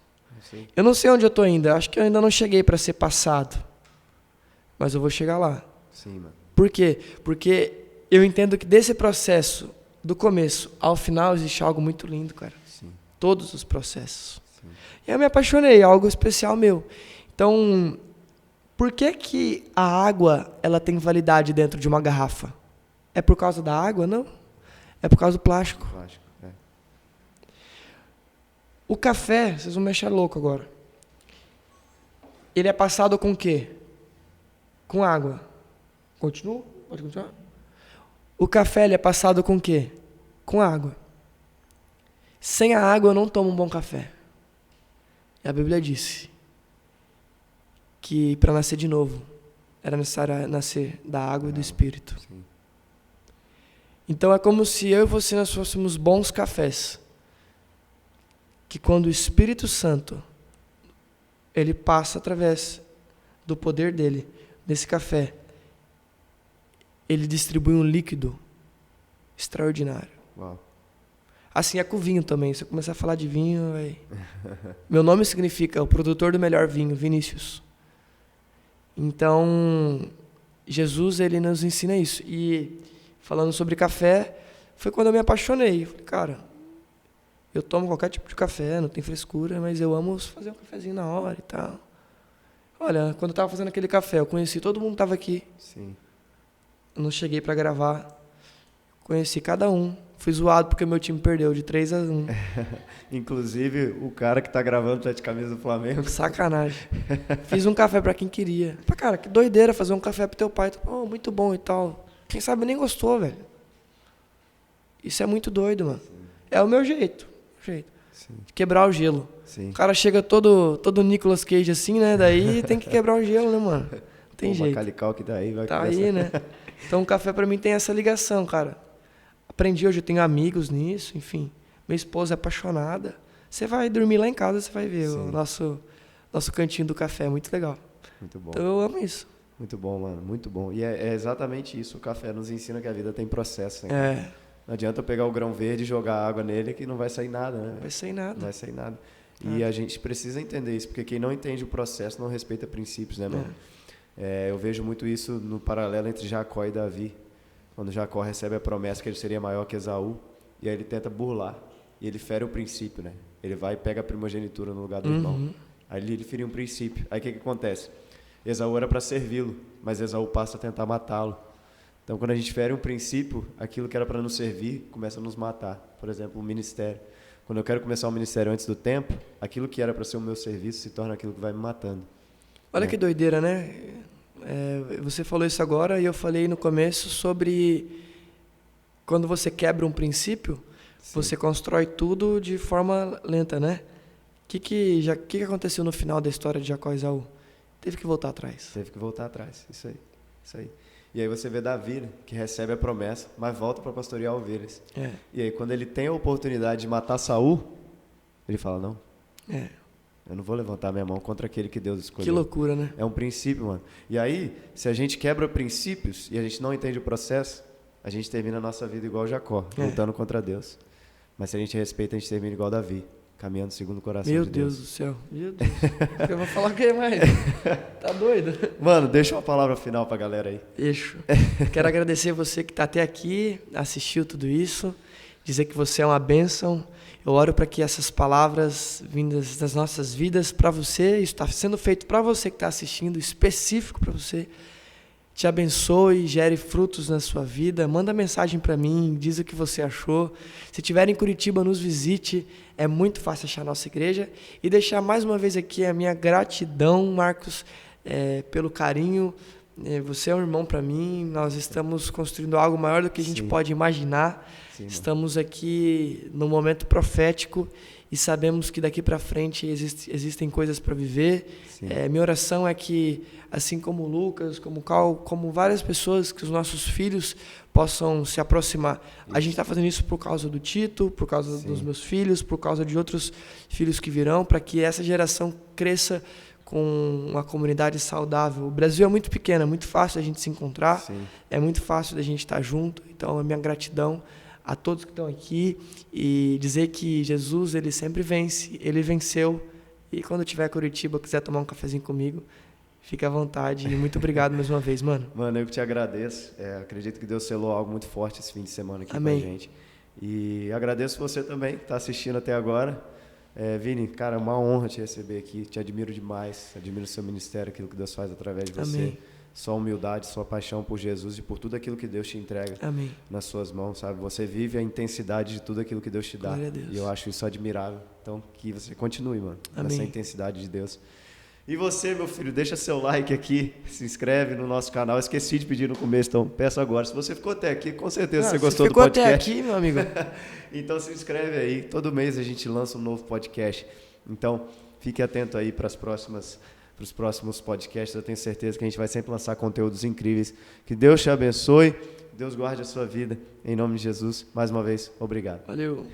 Sim. Eu não sei onde eu estou ainda. Acho que eu ainda não cheguei para ser passado. Mas eu vou chegar lá. Sim, mano. Por quê? Porque eu entendo que desse processo, do começo ao final, existe algo muito lindo, cara. Sim. Todos os processos. Sim. E eu me apaixonei, algo especial meu. Então, por que a água ela tem validade dentro de uma garrafa? É por causa da água? Não. É por causa do plástico. Plástico, é. O café, vocês vão me achar louco agora. ele é passado com o quê? Com água. Continua? Pode continuar? O café ele é passado com o quê? Com água. Sem a água eu não tomo um bom café. E a Bíblia disse que para nascer de novo era necessário nascer da água e do Espírito. Sim. Então é como se eu e você nós fôssemos bons cafés. Que quando o Espírito Santo ele passa através do poder dele, desse café, ele distribui um líquido extraordinário. Uau. Assim é com o vinho também. Se eu começar a falar de vinho, meu nome significa o produtor do melhor vinho, Vinícius. Então, Jesus, ele nos ensina isso. E falando sobre café, foi quando eu me apaixonei. Eu falei, cara, eu tomo qualquer tipo de café, não tem frescura, mas eu amo fazer um cafezinho na hora e tal. Olha, quando eu estava fazendo aquele café, eu conheci todo mundo que estava aqui. Sim. Eu não cheguei para gravar. Conheci cada um. Fui zoado porque o meu time perdeu de 3-1. Inclusive, o cara que tá gravando tá de camisa do Flamengo. Sacanagem. Fiz um café pra quem queria. Falei, cara, que doideira fazer um café pro teu pai. Oh, muito bom e tal. Quem sabe nem gostou, velho. Isso é muito doido, mano. Sim. É o meu jeito. Sim. De quebrar o gelo. Sim. O cara chega todo Nicolas Cage assim, né? Daí tem que quebrar o gelo, né, mano? Não tem jeito. Calical que tá aí, vai tá aí, né? Então o café pra mim tem essa ligação, cara. Aprendi hoje, eu tenho amigos nisso, enfim. Minha esposa é apaixonada. Você vai dormir lá em casa, você vai ver o nosso cantinho do café. É muito legal. Muito bom. Então eu amo isso. Muito bom, mano. Muito bom. E é exatamente isso. O café nos ensina que a vida tem processo, né? É. Não adianta eu pegar o grão verde e jogar água nele que não vai sair nada, né? Não vai sair nada. Não vai sair nada. E a gente precisa entender isso, porque quem não entende o processo não respeita princípios, né, mano? Eu vejo muito isso no paralelo entre Jacó e Davi. Quando Jacó recebe a promessa que ele seria maior que Esaú, e aí ele tenta burlar, e ele fere o princípio, né? Ele vai e pega a primogenitura no lugar do irmão. Aí ele feria um princípio. Aí o que acontece? Esaú era para servi-lo, mas Esaú passa a tentar matá-lo. Então, quando a gente fere um princípio, aquilo que era para nos servir começa a nos matar. Por exemplo, o ministério. Quando eu quero começar um ministério antes do tempo, aquilo que era para ser o meu serviço se torna aquilo que vai me matando. Olha que doideira, né? Você falou isso agora e eu falei no começo sobre quando você quebra um princípio, você constrói tudo de forma lenta, né? O que aconteceu no final da história de Jacó e Esaú? Teve que voltar atrás. Teve que voltar atrás, isso aí. E aí você vê Davi, né, que recebe a promessa, mas volta para pastorear ovelhas. E aí quando ele tem a oportunidade de matar Saul, ele fala, não, eu não vou levantar minha mão contra aquele que Deus escolheu. Que loucura, né? É um princípio, mano. E aí, se a gente quebra princípios e a gente não entende o processo, a gente termina a nossa vida igual Jacó, lutando contra Deus. Mas se a gente respeita, a gente termina igual Davi, caminhando segundo o coração de Deus. Meu Deus do céu. Meu Deus. Eu vou falar o que mais? Tá doido? Mano, deixa uma palavra final pra galera aí. Deixa. Quero agradecer você que tá até aqui, assistiu tudo isso, dizer que você é uma bênção. Eu oro para que essas palavras vindas das nossas vidas para você, isso está sendo feito para você que está assistindo, específico para você, te abençoe, gere frutos na sua vida. Manda mensagem para mim, diz o que você achou. Se estiver em Curitiba, nos visite. É muito fácil achar a nossa igreja. E deixar mais uma vez aqui a minha gratidão, Marcos, pelo carinho. Você é um irmão para mim. Nós estamos construindo algo maior do que a gente pode imaginar. Sim, estamos aqui num momento profético e sabemos que daqui para frente existem coisas para viver. Minha oração é que, assim como o Lucas, como o Cal, como várias pessoas, que os nossos filhos possam se aproximar. A gente está fazendo isso por causa do Tito, por causa dos meus filhos, por causa de outros filhos que virão, para que essa geração cresça com uma comunidade saudável. O Brasil é muito pequeno, é muito fácil a gente se encontrar, é muito fácil da gente estar junto. Então, a minha gratidão a todos que estão aqui e dizer que Jesus, ele sempre vence, ele venceu. E quando tiver Curitiba, quiser tomar um cafezinho comigo, fique à vontade. E muito obrigado mais uma vez, mano. Mano, eu que te agradeço. Acredito que Deus selou algo muito forte esse fim de semana aqui Amém. com a gente. E agradeço você também que está assistindo até agora. Vini, cara, é uma honra te receber aqui. Te admiro demais. Admiro o seu ministério, aquilo que Deus faz através de você. Amém. Sua humildade, sua paixão por Jesus e por tudo aquilo que Deus te entrega nas suas mãos, sabe? Você vive a intensidade de tudo aquilo que Deus te dá. Glória a Deus. E eu acho isso admirável. Então, que você continue, mano, nessa intensidade de Deus. E você, meu filho, deixa seu like aqui, se inscreve no nosso canal. Esqueci de pedir no começo, então peço agora. Se você ficou até aqui, com certeza você gostou do podcast. Ficou até aqui, meu amigo. Então se inscreve aí. Todo mês a gente lança um novo podcast. Então fique atento aí para os próximos podcasts. Eu tenho certeza que a gente vai sempre lançar conteúdos incríveis. Que Deus te abençoe. Deus guarde a sua vida. Em nome de Jesus, mais uma vez, obrigado. Valeu.